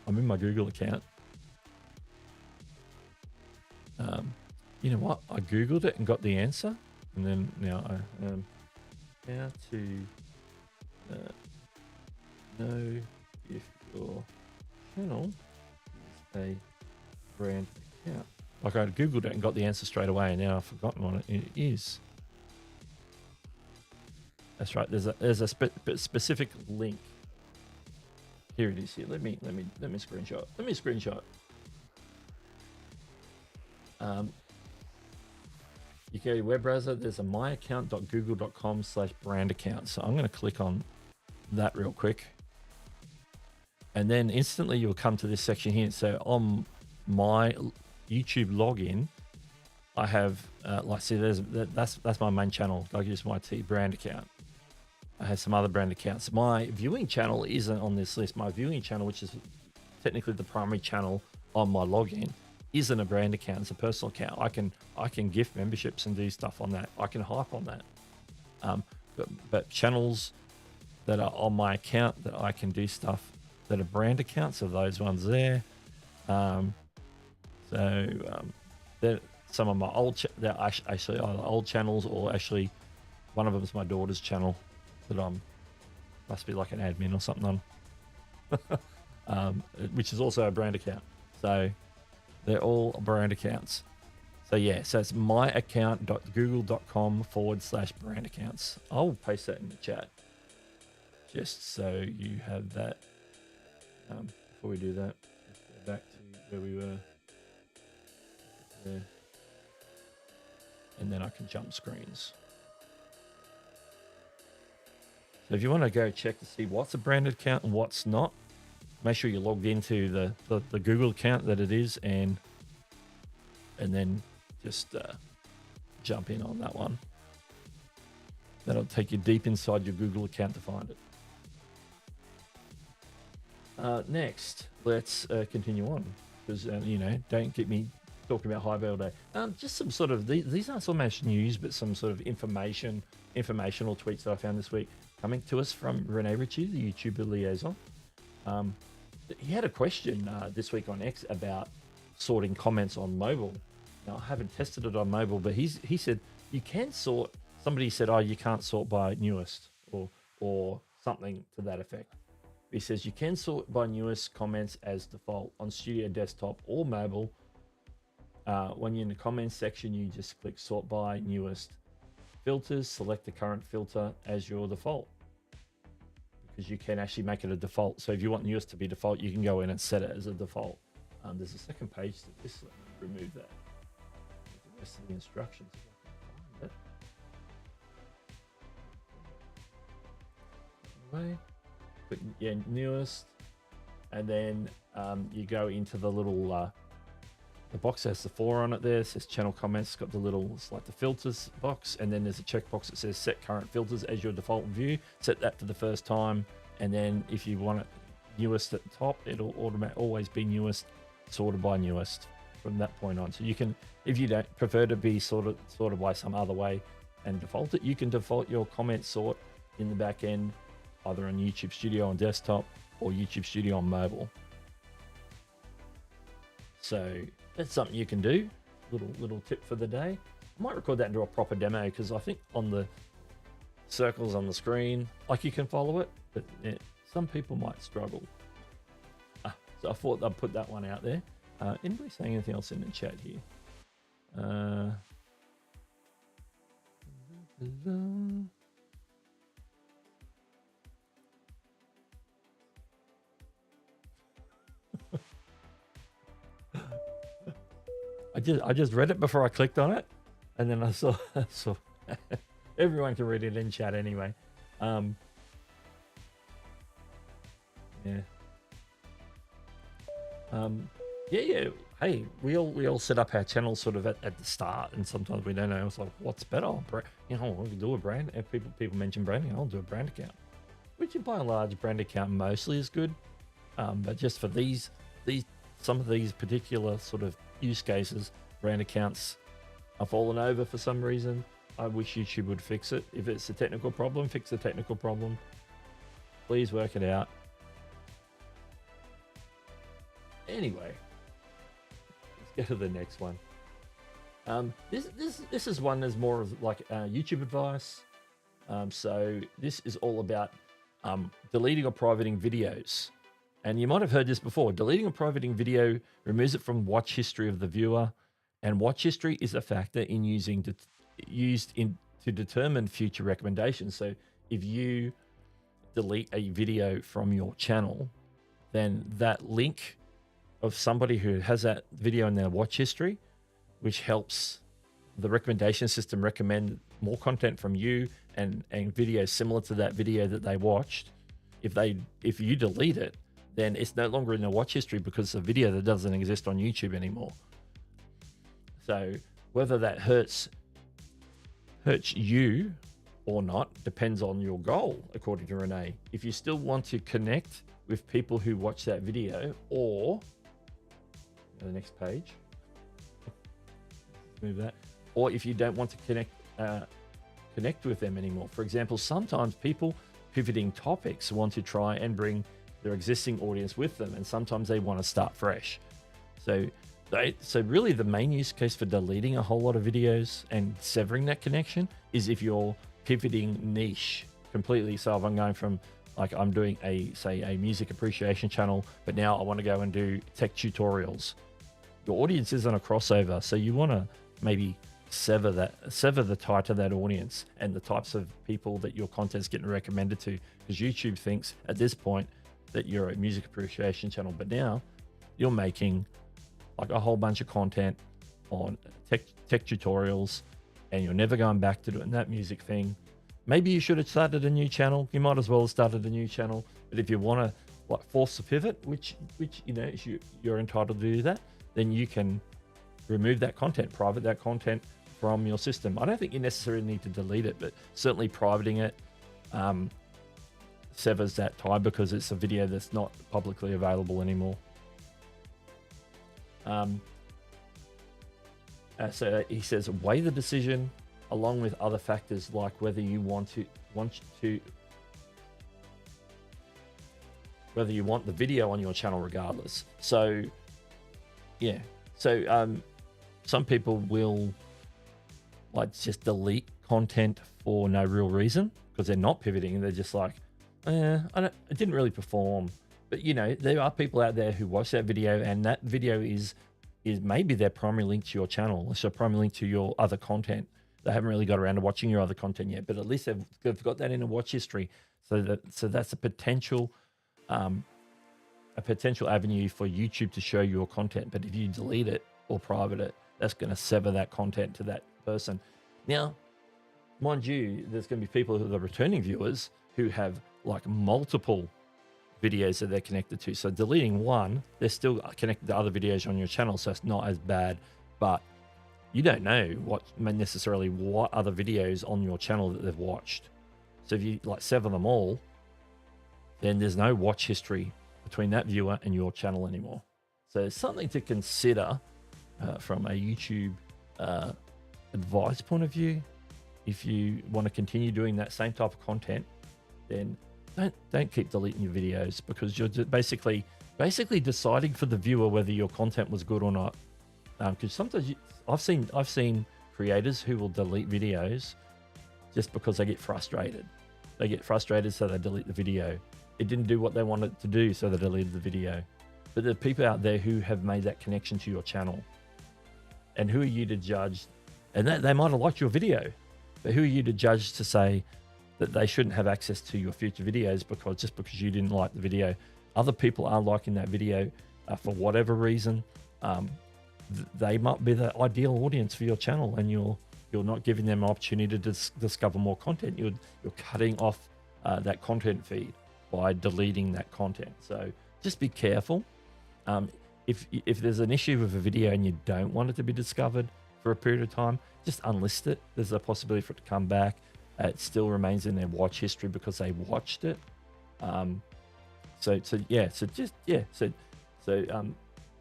I'm in my Google account. You know what? I Googled it and got the answer, and then now I how to know if your channel is a brand account. Like I Googled it and got the answer straight away, and now I've forgotten what it is. That's right. There's a specific link. Here it is. Here. Let me screenshot. Let me screenshot. You go to your web browser. There's a myaccount.google.com/brand account. So I'm going to click on that real quick, and then instantly you'll come to this section here. So on my YouTube login, I have see that's my main channel, Doug Hewson YT brand account. I have some other brand accounts. My viewing channel isn't on this list. My viewing channel, which is technically the primary channel on my login, isn't a brand account. It's a personal account. I can gift memberships and do stuff on that. I can hype on that. But channels that are on my account that I can do stuff that are brand accounts are those ones there. They're some of my they're actually either old channels, or actually one of them is my daughter's channel that must be like an admin or something on, which is also a brand account. So they're all brand accounts. So yeah, so it's myaccount.google.com/brand accounts. I'll paste that in the chat just so you have that. Before we do that, let's go back to where we were there, and then I can jump screens. So if you want to go check to see what's a branded account and what's not, make sure you're logged into the Google account that it is, and then just jump in on that one. That'll take you deep inside your Google account to find it. Next, let's continue on, because don't get me talking about high all day. Just some sort of these aren't so much news, but some sort of informational tweets that I found this week, coming to us from Rene Ritchie, the YouTuber liaison. He had a question this week on X about sorting comments on mobile. Now, I haven't tested it on mobile, but he said you can sort. Somebody said, oh, you can't sort by newest or something to that effect. He says you can sort by newest comments as default on Studio Desktop or mobile, when you're in the comments section, you just click sort by newest filters, select the current filter as your default, because you can actually make it a default. So if you want newest to be default, you can go in and set it as a default. There's a second page to this. Let me remove that. The rest of the instructions. If I can find it. Anyway, click yeah, newest, and then you go into the little the box that has the 4 on it there. It says channel comments. It's got the little, it's like the filters box, and then there's a checkbox that says set current filters as your default view. Set that for the first time, and then if you want it newest at the top, it'll always be newest, sorted by newest from that point on. So you can, if you don't prefer to be sorted by some other way and default it, you can default your comment sort in the back end, either on YouTube Studio on desktop or YouTube Studio on mobile. So that's something you can do. Little tip for the day. I might record that and do a proper demo, because I think on the circles on the screen, like, you can follow it, but some people might struggle. So I thought I'd put that one out there. Anybody saying anything else in the chat here? I just read it before I clicked on it, and then I saw everyone can read it in chat anyway. Yeah. Yeah. Hey, we all set up our channels sort of at the start, and sometimes we don't know. It's like, what's better? We can do a brand. If people mention branding, I'll do a brand account, which by and large, brand account mostly is good. But just for some of these particular sort of use cases, brand accounts are fallen over for some reason. I wish YouTube would fix it. If it's a technical problem, fix the technical problem. Please work it out. Anyway, let's go to the next one. This is one that's more of like YouTube advice. So this is all about deleting or privating videos. And you might have heard this before. Deleting or privating video removes it from watch history of the viewer, and watch history is a factor in used to determine future recommendations. So if you delete a video from your channel, then that link of somebody who has that video in their watch history, which helps the recommendation system recommend more content from you and videos similar to that video that they watched. If you delete it, then it's no longer in the watch history, because it's a video that doesn't exist on YouTube anymore. So whether that hurts you or not depends on your goal, according to Renee. If you still want to connect with people who watch that video, or the next page, move that, or if you don't want to connect with them anymore. For example, sometimes people pivoting topics want to try and bring their existing audience with them, and sometimes they want to start fresh. So really the main use case for deleting a whole lot of videos and severing that connection is if you're pivoting niche completely. So if I'm going from, like, I'm doing a music appreciation channel, but now I want to go and do tech tutorials. Your audience isn't a crossover, so you want to maybe sever the tie to that audience and the types of people that your content's getting recommended to, because YouTube thinks at this point that you're a music appreciation channel, but now you're making like a whole bunch of content on tech tutorials, and you're never going back to doing that music thing. Maybe you should have started a new channel. You might as well have started a new channel. But if you want to like force a pivot, which you're entitled to do that, then you can remove that content, private that content from your system. I don't think you necessarily need to delete it, but certainly privating it severs that tie, because it's a video that's not publicly available anymore. So he says, weigh the decision along with other factors like whether you want the video on your channel regardless. So yeah, so some people will like just delete content for no real reason because they're not pivoting, and they're just like, it didn't really perform. But there are people out there who watch that video, and that video is is maybe their primary link to your channel, so primary link to your other content. They haven't really got around to watching your other content yet, but at least they've got that in a watch history. So that's a potential avenue for YouTube to show your content. But if you delete it or private it, that's going to sever that content to that person. Now, mind you, there's going to be people who are returning viewers who have like multiple videos that they're connected to. So deleting one, they're still connected to other videos on your channel, so it's not as bad. But you don't know what other videos on your channel that they've watched. So if you like sever them all, then there's no watch history between that viewer and your channel anymore. So it's something to consider from a YouTube advice point of view. If you want to continue doing that same type of content, then don't keep deleting your videos, because you're basically deciding for the viewer whether your content was good or not. Because sometimes I've seen creators who will delete videos just because they get frustrated. They get frustrated, so they delete the video. It didn't do what they wanted to do, so they deleted the video. But there are people out there who have made that connection to your channel. And who are you to judge? And they might have liked your video, but who are you to judge to say that they shouldn't have access to your future videos because you didn't like the video? Other people are liking that video for whatever reason. They might be the ideal audience for your channel, and you're not giving them an opportunity to discover more content. You're cutting off that content feed by deleting that content. So just be careful. If there's an issue with a video and you don't want it to be discovered for a period of time, just unlist it. There's a possibility for it to come back. It still remains in their watch history because they watched it.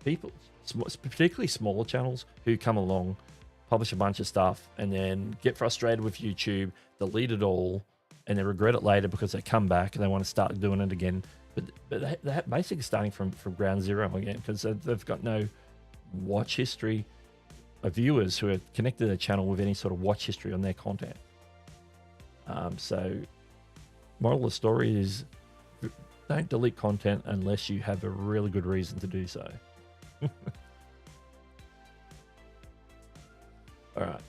People, particularly smaller channels who come along, publish a bunch of stuff, and then get frustrated with YouTube, delete it all, and they regret it later because they come back and they want to start doing it again. But they're basically starting from ground zero again, because they've got no watch history of viewers who are connected to their channel with any sort of watch history on their content. So moral of the story is, don't delete content unless you have a really good reason to do so. All right,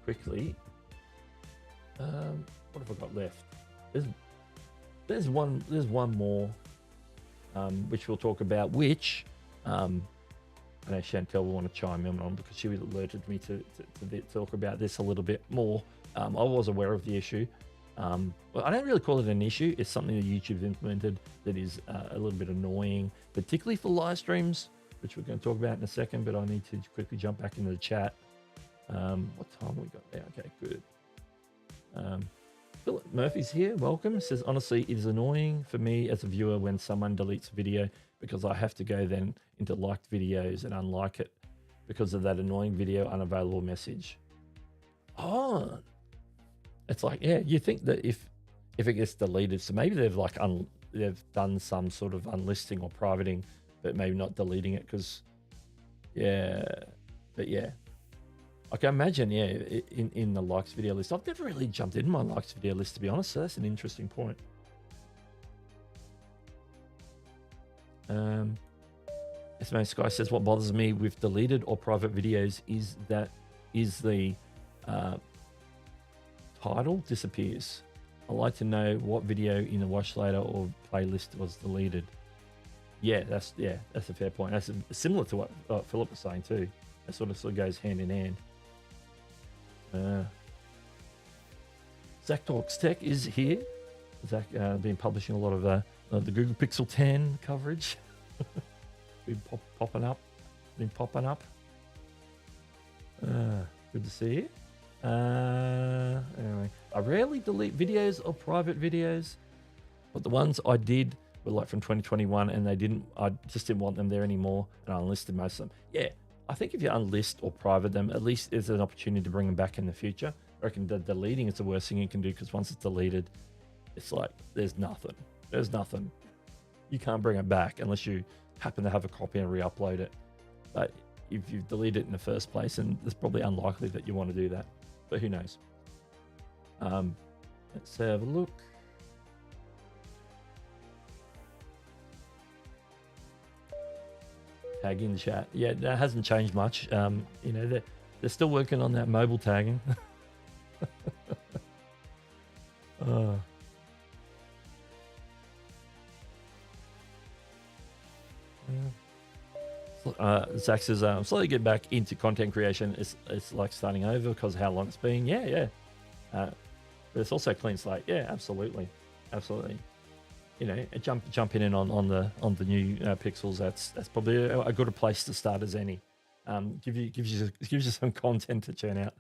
quickly. What have I got left? There's one more, which we'll talk about. Which I know Chantel will want to chime in on, because she alerted me to talk about this a little bit more. I was aware of the issue. Well, I don't really call it an issue. It's something that YouTube's implemented that is a little bit annoying, particularly for live streams, which we're going to talk about in a second. But I need to quickly jump back into the chat. What time we got there? Okay, good. Philip Murphy's here. Welcome. Says, honestly, it is annoying for me as a viewer when someone deletes a video, because I have to go then into liked videos and unlike it because of that annoying video unavailable message. Oh, it's like, yeah, you think that if it gets deleted, so maybe they've they've done some sort of unlisting or privating, but maybe not deleting it, because I can imagine, in the likes video list. I've never really jumped in my likes video list, to be honest, so that's an interesting point. SMA Sky says, what bothers me with deleted or private videos is the title disappears. I like to know what video in the watch later or playlist was deleted. That's a fair point. That's similar to what Philip was saying too. That sort of goes hand in hand. Zach Talks Tech is here. Zach been publishing a lot of the Google Pixel 10 coverage. Been popping up. Good to see you. Anyway, I rarely delete videos or private videos, but the ones I did were like from 2021, and I just didn't want them there anymore, and I unlisted most of them. Yeah, I think if you unlist or private them, at least there's an opportunity to bring them back in the future. I reckon the deleting is the worst thing you can do, because once it's deleted, it's like there's nothing. You can't bring it back unless you happen to have a copy and re-upload it. But if you've deleted it in the first place, and it's probably unlikely that you want to do that, but who knows. Let's have a look. tag in the chat. Yeah, that hasn't changed much. You know, they're still working on that mobile tagging. Zach says, slowly get back into content creation. It's like starting over because of how long it's been. Yeah. But it's also a clean slate. Yeah, absolutely. You know, jump in on the new pixels. That's probably a good place to start as any. Gives you some content to churn out.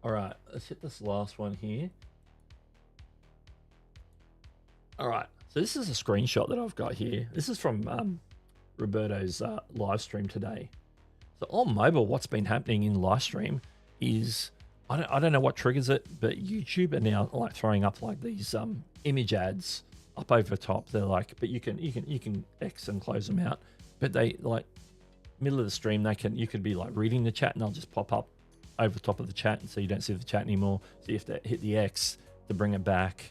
All right, let's hit this last one here. All right, so this is a screenshot that I've got here. This is from Roberto's live stream today. So on mobile, what's been happening in live stream is I don't know what triggers it, but YouTube are now like throwing up like these image ads up over top. They're like, but you can X and close them out. But they like middle of the stream, you could be like reading the chat and they'll just pop up over top of the chat, and so you don't see the chat anymore. So you have to hit the X to bring it back.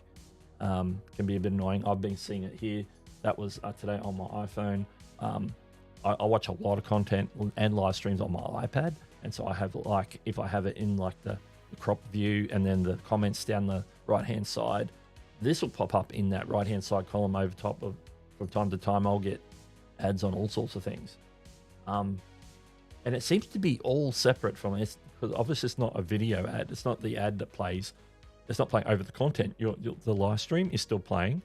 Can be a bit annoying. I've been seeing it here. That was today on my iPhone. I watch a lot of content and live streams on my iPad, and so I have like, if I have it in like the crop view and then the comments down the right hand side, this will pop up in that right hand side column over top of, from time to time I'll get ads on all sorts of things. And it seems to be all separate from it, because obviously it's not a video ad. It's not the ad that plays. It's not playing over the content. The live stream is still playing.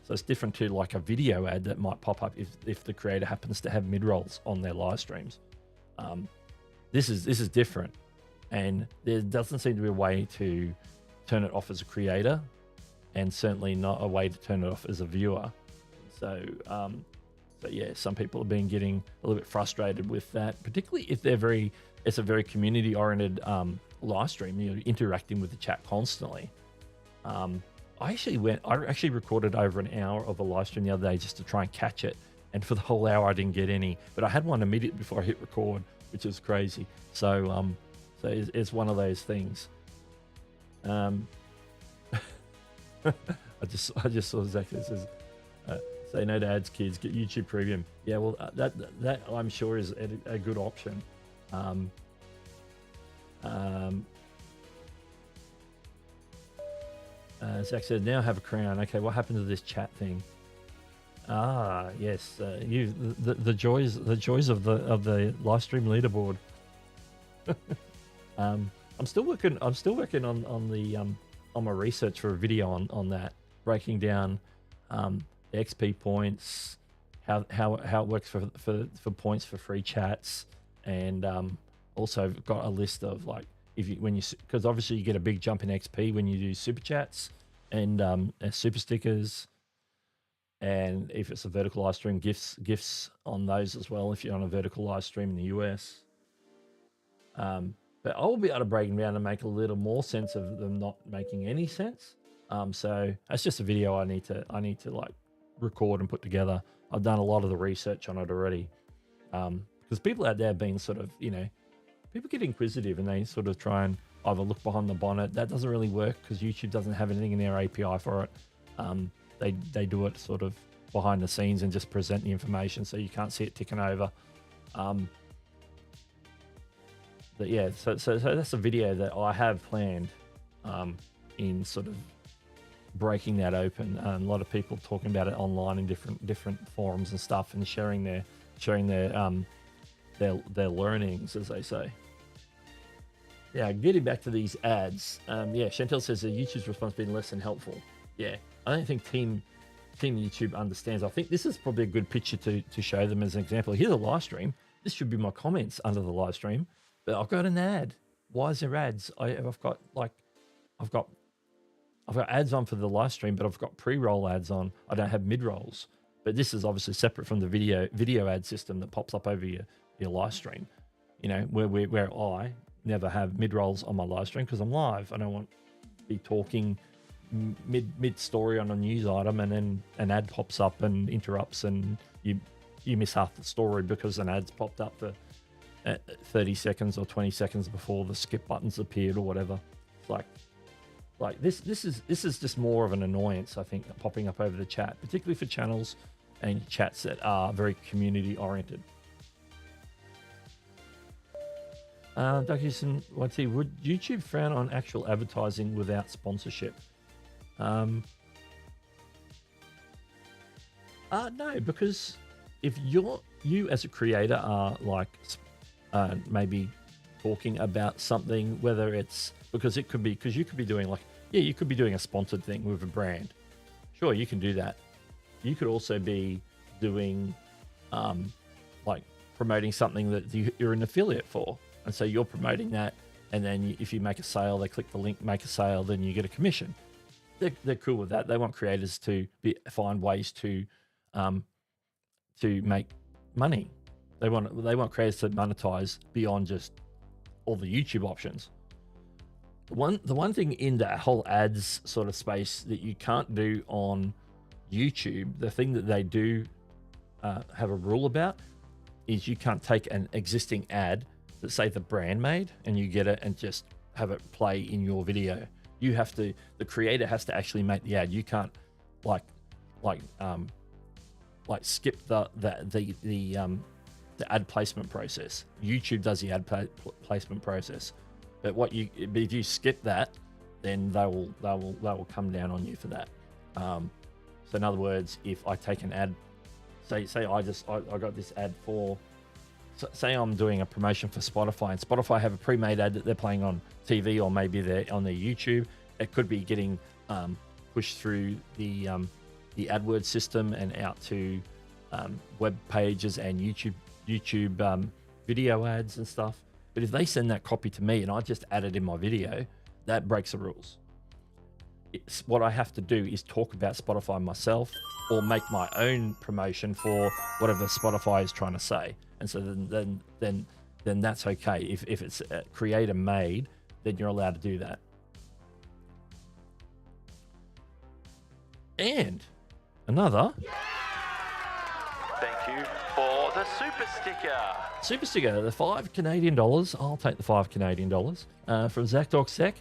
So it's different to like a video ad that might pop up if the creator happens to have mid-rolls on their live streams. This is different. And there doesn't seem to be a way to turn it off as a creator, and certainly not a way to turn it off as a viewer. So, but yeah, some people have been getting a little bit frustrated with that, particularly if it's a very community-oriented live stream. You're interacting with the chat constantly. I actually recorded over an hour of a live stream the other day just to try and catch it, and for the whole hour I didn't get any. But I had one immediately before I hit record, which is crazy. So, it's one of those things. I just saw Zach that says, say no to ads, kids, get YouTube Premium. Yeah, well, that I'm sure is a good option. Zach said, now have a crown. Okay, what happened to this chat thing? Ah, yes, the joys of the live stream leaderboard. I'm still working on my research for a video on that, breaking down the XP points, how it works for points for free chats, and also got a list of like because obviously you get a big jump in XP when you do super chats and super stickers, and if it's a vertical live stream, gifts on those as well if you're on a vertical live stream in the US. But I'll be able to break them down and make a little more sense of them not making any sense. So that's just a video I need to like record and put together. I've done a lot of the research on it already. Because people out there have been sort of, people get inquisitive and they sort of try and either look behind the bonnet. That doesn't really work because YouTube doesn't have anything in their API for it. They do it sort of behind the scenes and just present the information so you can't see it ticking over. But yeah, so that's a video that I have planned in sort of breaking that open. A lot of people talking about it online in different forums and stuff, and sharing their learnings, as they say. Yeah, getting back to these ads. Yeah, Chantel says that YouTube's response has been less than helpful. Yeah, I don't think Team YouTube understands. I think this is probably a good picture to show them as an example. Here's a live stream. This should be my comments under the live stream. But I've got an ad. Why is there ads? I've got ads on for the live stream, but I've got pre-roll ads on. I don't have mid-rolls. But this is obviously separate from the video ad system that pops up over your live stream. Where I never have mid-rolls on my live stream because I'm live. I don't want to be talking mid-story on a news item and then an ad pops up and interrupts and you miss half the story because an ad's popped up for 30 seconds or 20 seconds before the skip buttons appeared or whatever. It's like, like this is just more of an annoyance, I think, popping up over the chat, particularly for channels and chats that are very community oriented. Doug Hewson YT, would YouTube frown on actual advertising without sponsorship? No, because if you as a creator are like maybe talking about something, whether it's because you could be doing like, yeah, you could be doing a sponsored thing with a brand. Sure, you can do that. You could also be doing like promoting something that you're an affiliate for. And so you're promoting that, and then if you make a sale, they click the link, make a sale, then you get a commission. They're cool with that. They want creators to find ways to make money. They want creators to monetize beyond just all the YouTube options. The one thing in that whole ads sort of space that you can't do on YouTube, the thing that they do have a rule about is you can't take an existing ad that say the brand made and you get it and just have it play in your video. You have to, the creator has to actually make the ad. You can't like skip the ad placement process. YouTube does the ad placement process, but if you skip that, then they will come down on you for that. So in other words, if I take an ad, say I got this ad for, say I'm doing a promotion for Spotify, and Spotify have a pre-made ad that they're playing on TV, or maybe they're on their YouTube. It could be getting pushed through the AdWords system and out to web pages and YouTube video ads and stuff. But if they send that copy to me and I just add it in my video, that breaks the rules. What I have to do is talk about Spotify myself, or make my own promotion for whatever Spotify is trying to say. And so then that's okay. If it's creator made, then you're allowed to do that. And another. Thank you for the super sticker. Super sticker, the $5 Canadian. I'll take the $5 Canadian from Zach Dog Sec.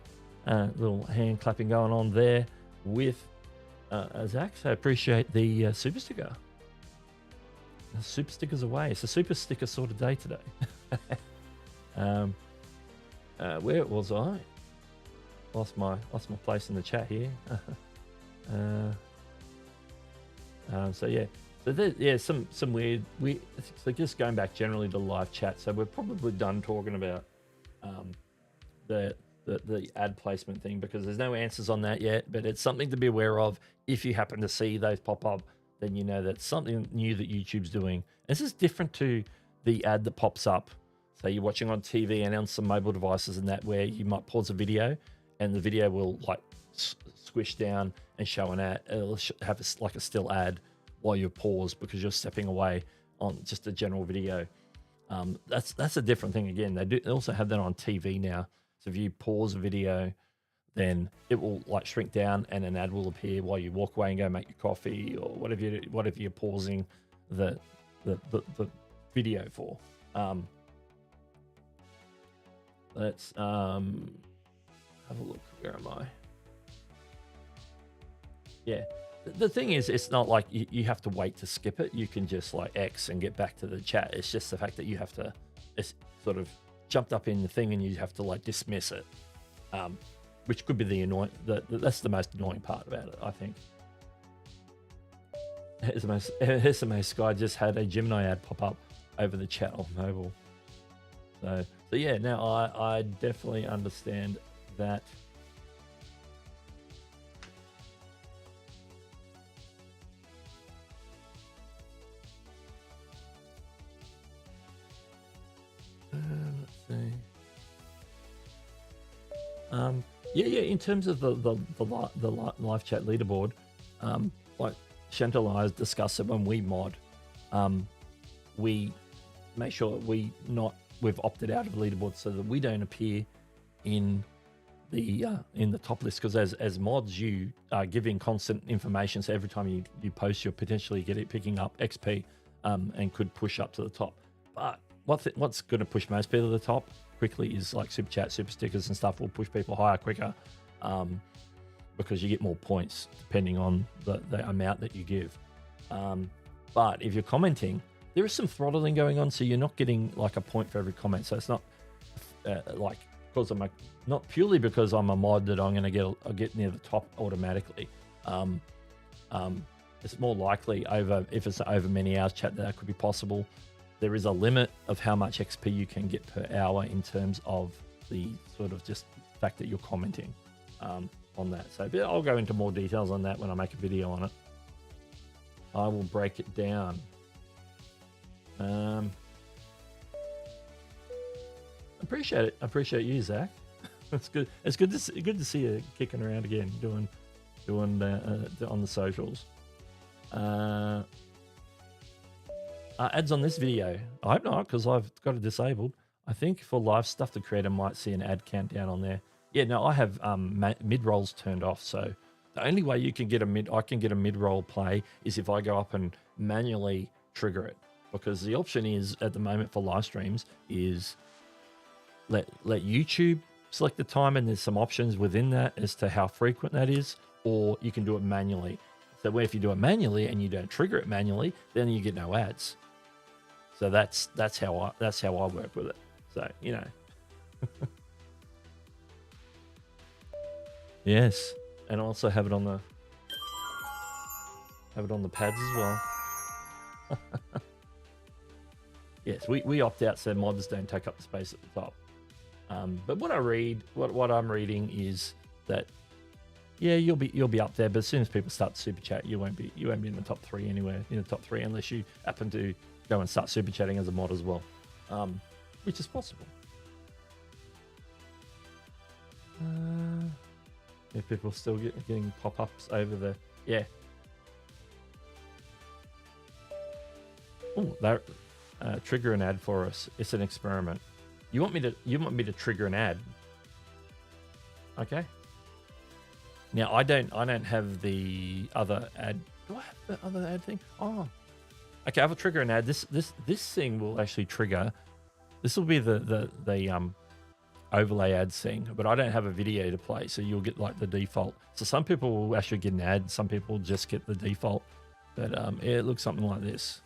Little hand clapping going on there with Zach. So I appreciate the super sticker. The super stickers away. It's a super sticker sort of day today. Where was I? Lost my place in the chat here. So yeah. So there, some weird. So just going back generally to live chat. So we're probably done talking about the ad placement thing, because there's no answers on that yet. But it's something to be aware of. If you happen to see those pop up, then you know that's something new that YouTube's doing. This is different to the ad that pops up. So you're watching on TV and on some mobile devices and that, where you might pause a video and the video will like squish down and show an ad. It'll have like a still ad while you're paused because you're stepping away on just a general video. That's a different thing again. They also have that on TV now. So if you pause a video, then it will like shrink down and an ad will appear while you walk away and go make your coffee or whatever you're pausing the video for. Let's have a look. Where am I? Yeah. The thing is, it's not like you have to wait to skip it. You can just like X and get back to the chat. It's just the fact that you have to, it's sort of jumped up in the thing and you have to like dismiss it. Which could be the annoying, that's the most annoying part about it, I think. SMA Sky just had a Gemini ad pop up over the chat on mobile. So yeah, now I definitely understand that. Let's see. Yeah. In terms of the live chat leaderboard, like Chantal and I discussed it when we mod. We make sure we've opted out of leaderboard so that we don't appear in the top list, because as mods you are giving constant information. So every time you post, you're potentially picking up XP and could push up to the top. But what's going to push most people to the top quickly is like super chat, super stickers and stuff will push people higher quicker. because you get more points depending on the amount that you give. But if you're commenting, there is some throttling going on, so you're not getting like a point for every comment. So it's not like because not purely because I'm a mod that I'm going to get near the top automatically. It's more likely if it's over many hours chat that could be possible. There is a limit of how much XP you can get per hour in terms of the sort of just fact that you're commenting on that. So I'll go into more details on that when I make a video on it. I will break it down. Appreciate it. I appreciate you, Zach. It's good. It's good to see you kicking around again, doing on the socials. Ads on this video? I hope not, because I've got it disabled. I think for live stuff, the creator might see an ad countdown on there. Yeah, no, I have mid rolls turned off. So the only way you can get I can get a mid roll play is if I go up and manually trigger it, because the option is at the moment for live streams is let YouTube select the time, and there's some options within that as to how frequent that is, or you can do it manually. So where if you do it manually and you don't trigger it manually, then you get no ads. So that's how I work with it. So you know. Yes, and I also have it on the pads as well. Yes, we opt out so mods don't take up the space at the top. But what I'm reading is that yeah, you'll be up there, but as soon as people start super chat, you won't be in the top 3 anywhere, in the top 3, unless you happen to go and start super chatting as a mod as well, which is possible. If people still getting pop-ups over the Oh, that trigger an ad for us. It's an experiment. You want me to trigger an ad? Okay. Now I don't have the other ad. Do I have the other ad thing? Oh, okay. I will trigger an ad. This thing will actually trigger. This will be the overlay ads thing, but I don't have a video to play, so you'll get like the default. So some people will actually get an ad. Some people just get the default. But it looks something like this.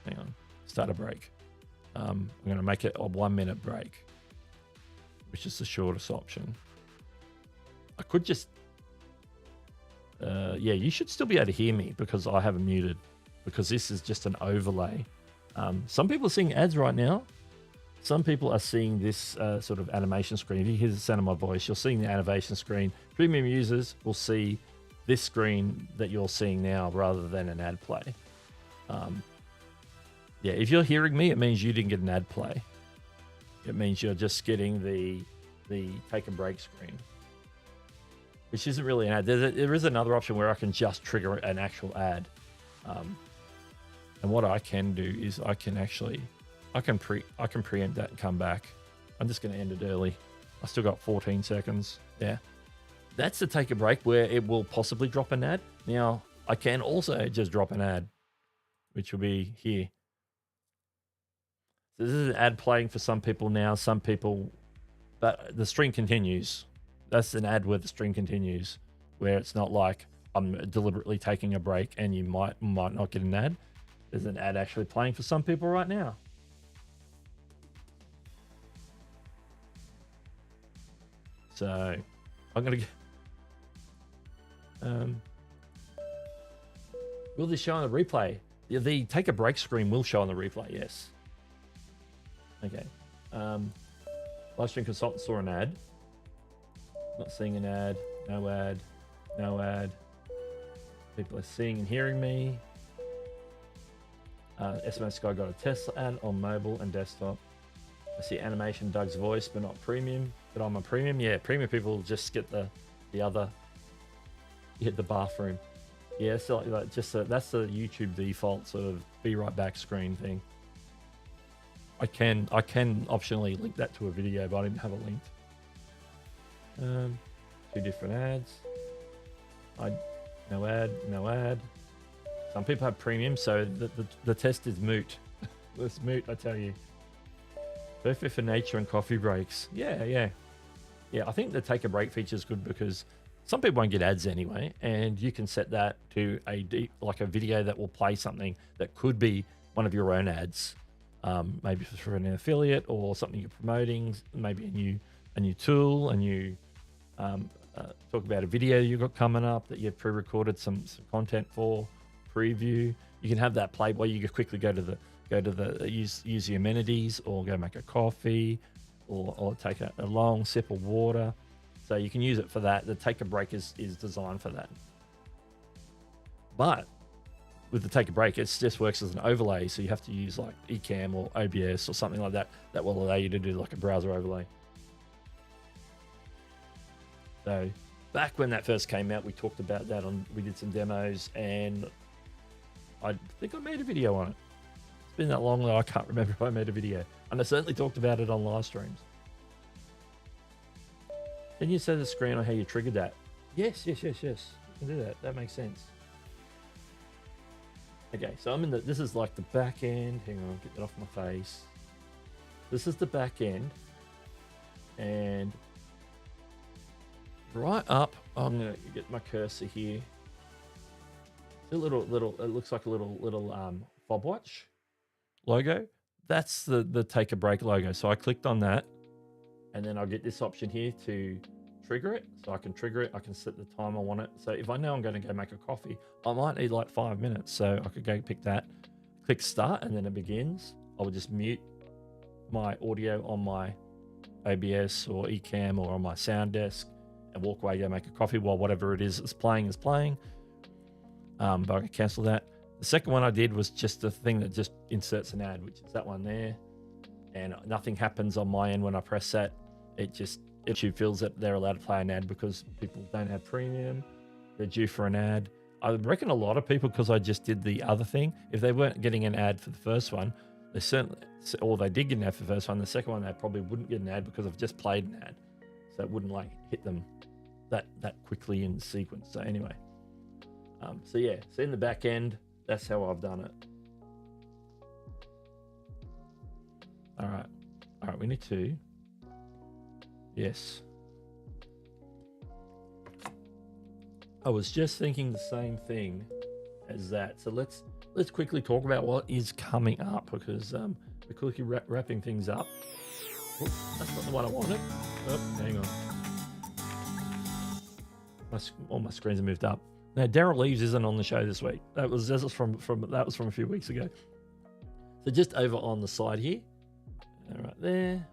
Hang on. Start a break. I'm going to make it a 1 minute break, which is the shortest option. I could just yeah, you should still be able to hear me because I have it muted, because this is just an overlay. Some people are seeing ads right now. Some people are seeing this sort of animation screen. If you hear the sound of my voice, you're seeing the animation screen. Premium users will see this screen that you're seeing now rather than an ad play. Yeah, if you're hearing me, it means you didn't get an ad play. It means you're just getting the take a break screen, which isn't really an ad. There is another option where I can just trigger an actual ad. And what I can do is I can preempt that and come back. I'm just going to end it early. I still got 14 seconds. Yeah, that's the take a break where it will possibly drop an ad. Now I can also just drop an ad, which will be here. So this is an ad playing for some people now. Some people, but the stream continues. That's an ad where the stream continues, where it's not like I'm deliberately taking a break and you might not get an ad. There's an ad actually playing for some people right now. So I'm gonna get. Will this show on the replay? The take a break screen will show on the replay. Yes. Okay. Live stream consultant saw an ad. Not seeing an ad. No ad. No ad. People are seeing and hearing me. SMS Guy got a Tesla ad on mobile and desktop. I see animation Doug's voice, but not premium. But I'm a premium. Yeah, premium people just get the other. You hit the bathroom. Yeah, so like that's the YouTube default sort of be right back screen thing. I can optionally link that to a video, but I didn't have it linked. 2 different ads. No ad. Some people have premium, so the test is moot. It's moot, I tell you. Perfect for nature and coffee breaks. Yeah. I think the take a break feature is good because some people won't get ads anyway, and you can set that to like a video that will play something that could be one of your own ads, maybe for an affiliate or something you're promoting, maybe a new tool, a new talk about a video you got coming up that you've pre-recorded some content for preview. You can have that play while you quickly go to the use the amenities, or go make a coffee, or take a long sip of water. So you can use it for that. The take a break is designed for that. But with the take a break, it just works as an overlay. So you have to use like Ecamm or OBS or something like that that will allow you to do like a browser overlay. So back when that first came out, we talked about that we did some demos, and I think I made a video on it. It's been that long that I can't remember if I made a video. And I certainly talked about it on live streams. Can you set the screen on how you triggered that? Yes. You can do that. That makes sense. Okay, so this is like the back end. Hang on, get that off my face. This is the back end. And right up, I'm gonna get my cursor here. It's a little, it looks like a little fob watch logo. That's the take a break logo. So I clicked on that, and then I'll get this option here to trigger it. So I can trigger it. I can set the time I want it. So if I know I'm going to go make a coffee, I might need like 5 minutes. So I could go pick that, click start, and then it begins. I would just mute my audio on my OBS or Ecamm or on my sound desk and walk away, go make a coffee while whatever it is that's playing is playing. But I can cancel that. The second one I did was just the thing that just inserts an ad, which is that one there. And nothing happens on my end when I press that. YouTube feels that they're allowed to play an ad because people don't have premium. They're due for an ad. I reckon a lot of people, because I just did the other thing, if they weren't getting an ad for the first one, they certainly, or they did get an ad for the first one, the second one they probably wouldn't get an ad because I've just played an ad. So it wouldn't like hit them that quickly in sequence. So anyway, so yeah, so in the back end, that's how I've done it. All right, we need to, yes. I was just thinking the same thing as that. So let's quickly talk about what is coming up, because we're quickly wrapping things up. Oops, that's not the one I wanted. Oh, hang on. All my screens are moved up. Now, Daryl Leaves isn't on the show this week. That was from a few weeks ago. So just over on the side here, right there.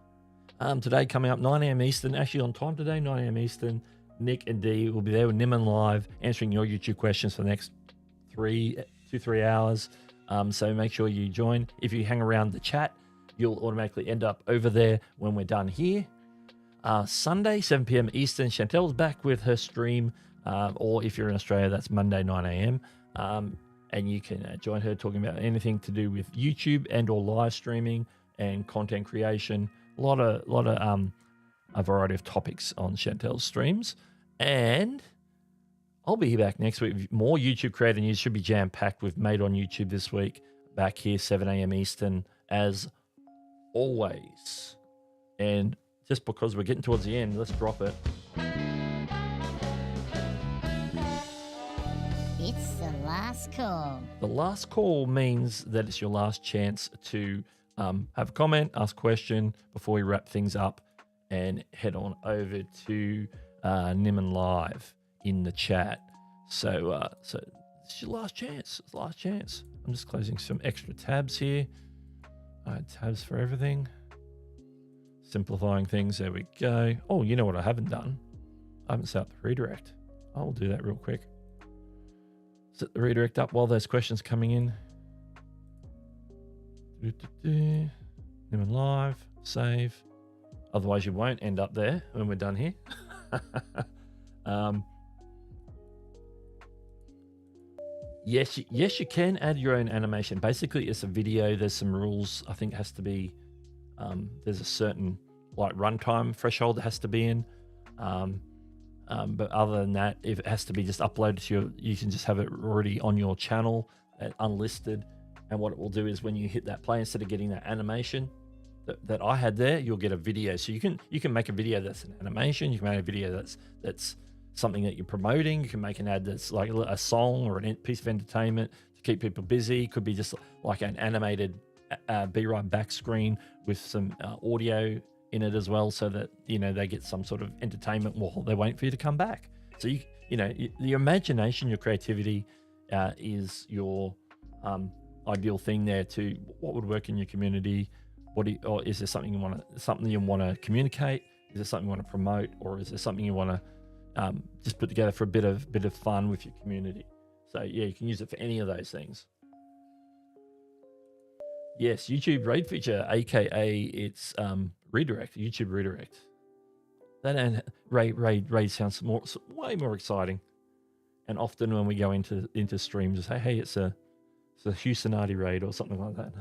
Today coming up 9 a.m. Eastern, actually on time today, 9 a.m. Eastern. Nick and Dee will be there with Nimmin Live, answering your YouTube questions for the next 3 hours. So make sure you join. If you hang around the chat, you'll automatically end up over there when we're done here. Sunday, 7 p.m. Eastern, Chantel's back with her stream. Or if you're in Australia, that's Monday, 9 a.m. And you can join her talking about anything to do with YouTube and or live streaming and content creation. A lot of a variety of topics on Chantel's streams. And I'll be back next week with more YouTube creator news. Should be jam-packed with Made on YouTube this week. Back here, 7 a.m. Eastern, as always. And just because we're getting towards the end, let's drop it. It's the last call. The last call means that it's your last chance to have a comment, ask a question before we wrap things up, and head on over to Nimmin Live in the chat. So it's your last chance. It's the last chance. I'm just closing some extra tabs here. Tabs for everything. Simplifying things. There we go. Oh, you know what I haven't done? I haven't set up the redirect. I'll do that real quick. Set the redirect up while those questions coming in. Nimmin Live. Save. Otherwise, you won't end up there when we're done here. Yes, you can add your own animation. Basically, it's a video. There's some rules. I think it has to be. There's a certain like runtime threshold that has to be in. But other than that, if it has to be just uploaded to you can just have it already on your channel, unlisted. And what it will do is when you hit that play, instead of getting that animation that I had there, you'll get a video. So you can make a video that's an animation. You can make a video that's something that you're promoting. You can make an ad that's like a song or a piece of entertainment to keep people busy. It could be just like an animated Be Right Back screen with some audio in it as well, so that they get some sort of entertainment while they wait for you to come back. So your imagination, your creativity is your ideal thing there to what would work in your community. Or is there something you want to communicate? Is there something you want to promote, or is there something you want to just put together for a bit of fun with your community? So yeah, you can use it for any of those things. Yes, YouTube raid feature, aka it's redirect, YouTube redirect. That and raid sounds way more exciting. And often when we go into streams, we say, hey, it's a Hewson raid or something like that.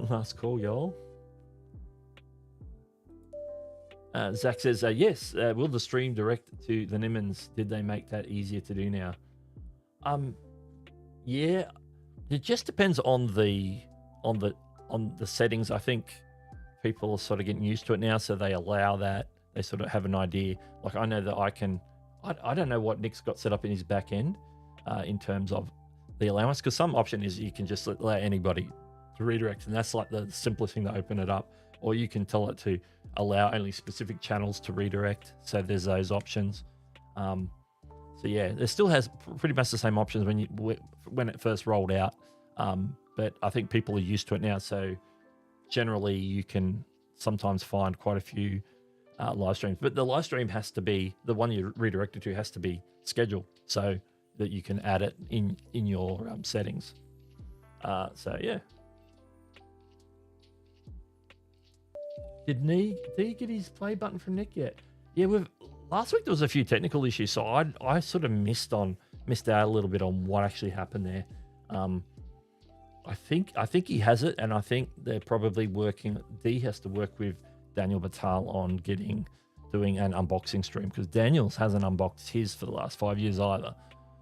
Last call, y'all. Zach says, yes, will the stream direct to the Nimmons? Did they make that easier to do now? Yeah, it just depends on the settings. I think people are sort of getting used to it now, so they allow that. They sort of have an idea. Like I know that I don't know what Nick's got set up in his back end in terms of the allowance, because some option is you can just allow anybody to redirect, and that's like the simplest thing to open it up. Or you can tell it to allow only specific channels to redirect. So there's those options. So yeah, it still has pretty much the same options when it first rolled out. But I think people are used to it now. So generally you can sometimes find quite a few live streams, but the live stream has to be, the one you're redirected to has to be scheduled so that you can add it in your settings. So yeah. Did he get his play button from Nick yet? Yeah, last week there was a few technical issues, so I sort of missed out a little bit on what actually happened there. I think he has it, and I think they're probably working. D has to work with Daniel Batal on doing an unboxing stream, because Daniels hasn't unboxed his for the last 5 years either.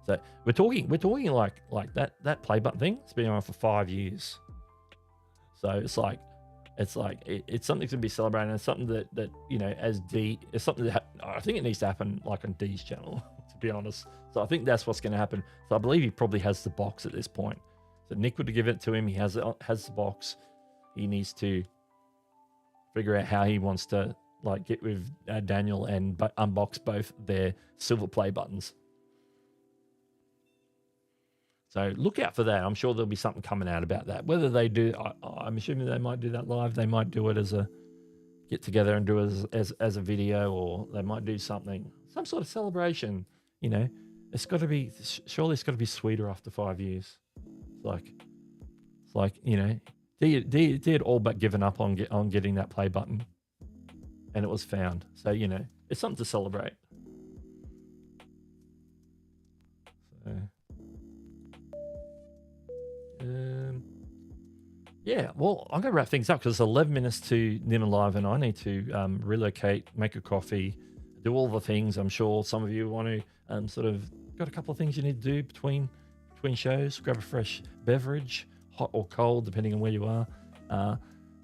So we're talking like that play button thing. It's been around for 5 years. So it's something to be celebrated, and it's something that as D, it's something that I think it needs to happen like on D's channel, to be honest. So I think that's what's going to happen. So I believe he probably has the box at this point. So Nick would give it to him. He has the box. He needs to figure out how he wants to get with Daniel and unbox both their silver play buttons. So look out for that. I'm sure there'll be something coming out about that. Whether they do, I'm assuming they might do that live. They might do it as a get together and do it as a video, or they might do some sort of celebration. It's got to be, surely it's got to be sweeter after 5 years. It's like D had all but given up on getting that play button, and it was found. So it's something to celebrate. So. Yeah, well, I'm going to wrap things up because it's 11 minutes to Nimmin Live, and I need to relocate, make a coffee, do all the things. I'm sure some of you want to sort of got a couple of things you need to do between shows. Grab a fresh beverage, hot or cold, depending on where you are. So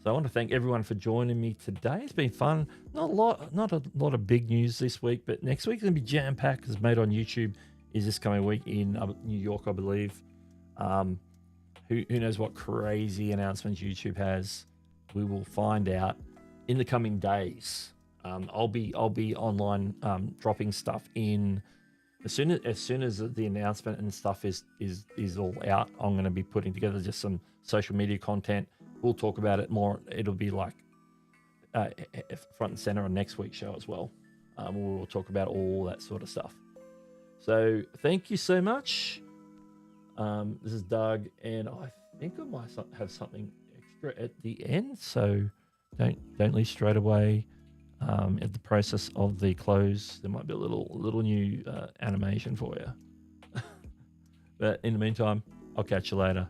I want to thank everyone for joining me today. It's been fun. Not a lot of big news this week, but next week's going to be jam-packed because Made on YouTube is this coming week in New York, I believe. Who knows what crazy announcements YouTube has? We will find out in the coming days. I'll be online dropping stuff in as soon as the announcement and stuff is all out. I'm going to be putting together just some social media content. We'll talk about it more. It'll be like front and center on next week's show as well. We'll talk about all that sort of stuff. So thank you so much. This is Doug, and I think I might have something extra at the end, so don't leave straight away. At the process of the close, there might be a little new animation for you. But in the meantime, I'll catch you later.